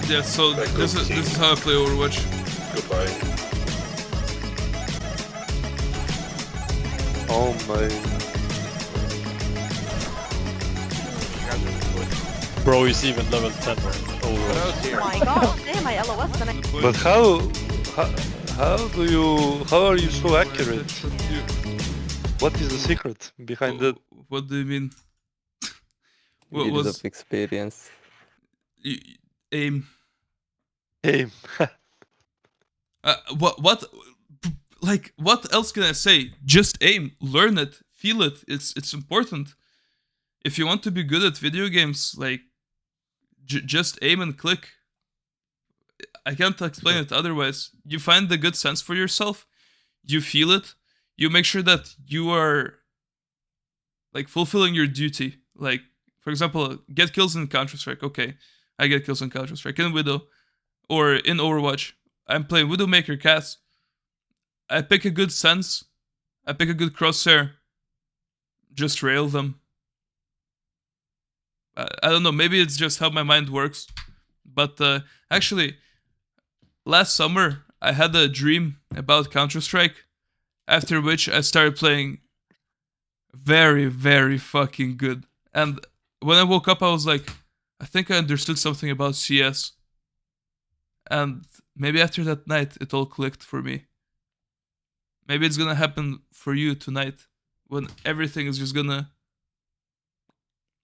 A: Yeah, so this is how I play Overwatch.
B: Oh my.
G: Bro is even level 10 overall.
I: Oh my god, damn, I LOS and I...
B: But how are you so accurate? What is the secret behind that?
A: What do you mean? What
C: Years
A: was
C: of experience.
A: aim?
B: Aim.
A: What like what else can I say? Just aim, learn it, feel it. It's important. If you want to be good at video games, like just aim and click. I can't explain it otherwise. You find the good sense for yourself, you feel it, you make sure that you are like fulfilling your duty. Like, for example, get kills in Counter Strike. Okay, I get kills in Counter Strike. In Widow or in Overwatch, I'm playing Widowmaker Cass. I pick a good sense. I pick a good crosshair. Just rail them. I don't know. Maybe it's just how my mind works. But actually, last summer I had a dream about Counter Strike. After which I started playing very, very fucking good. And when I woke up, I was like, I think I understood something about CS. And maybe after that night, it all clicked for me. Maybe it's gonna happen for you tonight, when everything is just gonna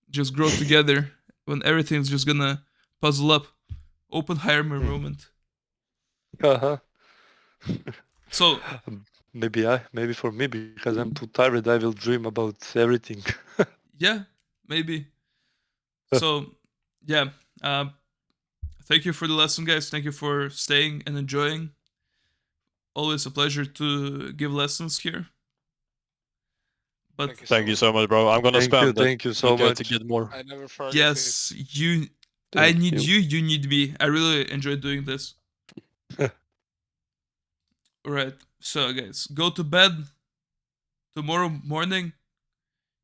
A: just grow together, when everything's just gonna puzzle up. Oppenheimer moment.
B: Uh-huh.
A: So
B: Maybe for me, because I'm too tired, I will dream about everything.
A: yeah, maybe. So yeah, thank you for the lesson, guys. Thank you for staying and enjoying. Always a pleasure to give lessons here. But
G: Thank you so much, bro. I'm gonna
B: Thank
G: spam
B: you,
G: that
B: thank you so
G: video
B: much.
G: to get more.
E: I never forget it.
A: yes, I
C: Thank
A: need
C: you.
A: you. You need me. I really enjoy doing this. Alright, so guys, go to bed. Tomorrow morning,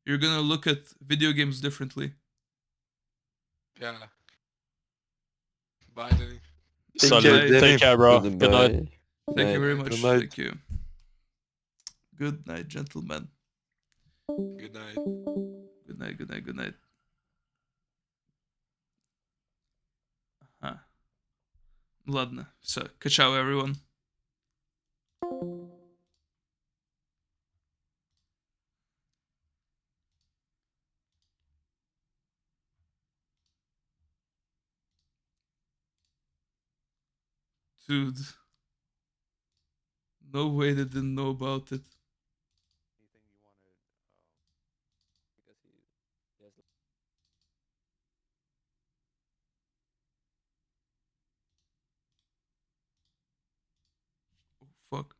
A: you're gonna look at video games differently.
E: Yeah. Bye, Danny.
B: Take
G: Salute.
B: care,
A: night.
B: Danny.
G: Take care, bro. Good night.
C: Goodbye.
A: Thank you
C: Night.
A: very
E: Good
A: much.
B: night.
A: Thank you. Good night, gentlemen.
E: Good night.
A: Good night, good night, good night. Ладно, все. Ciao, everyone. Dude. No way they didn't know about it. Oh, fuck.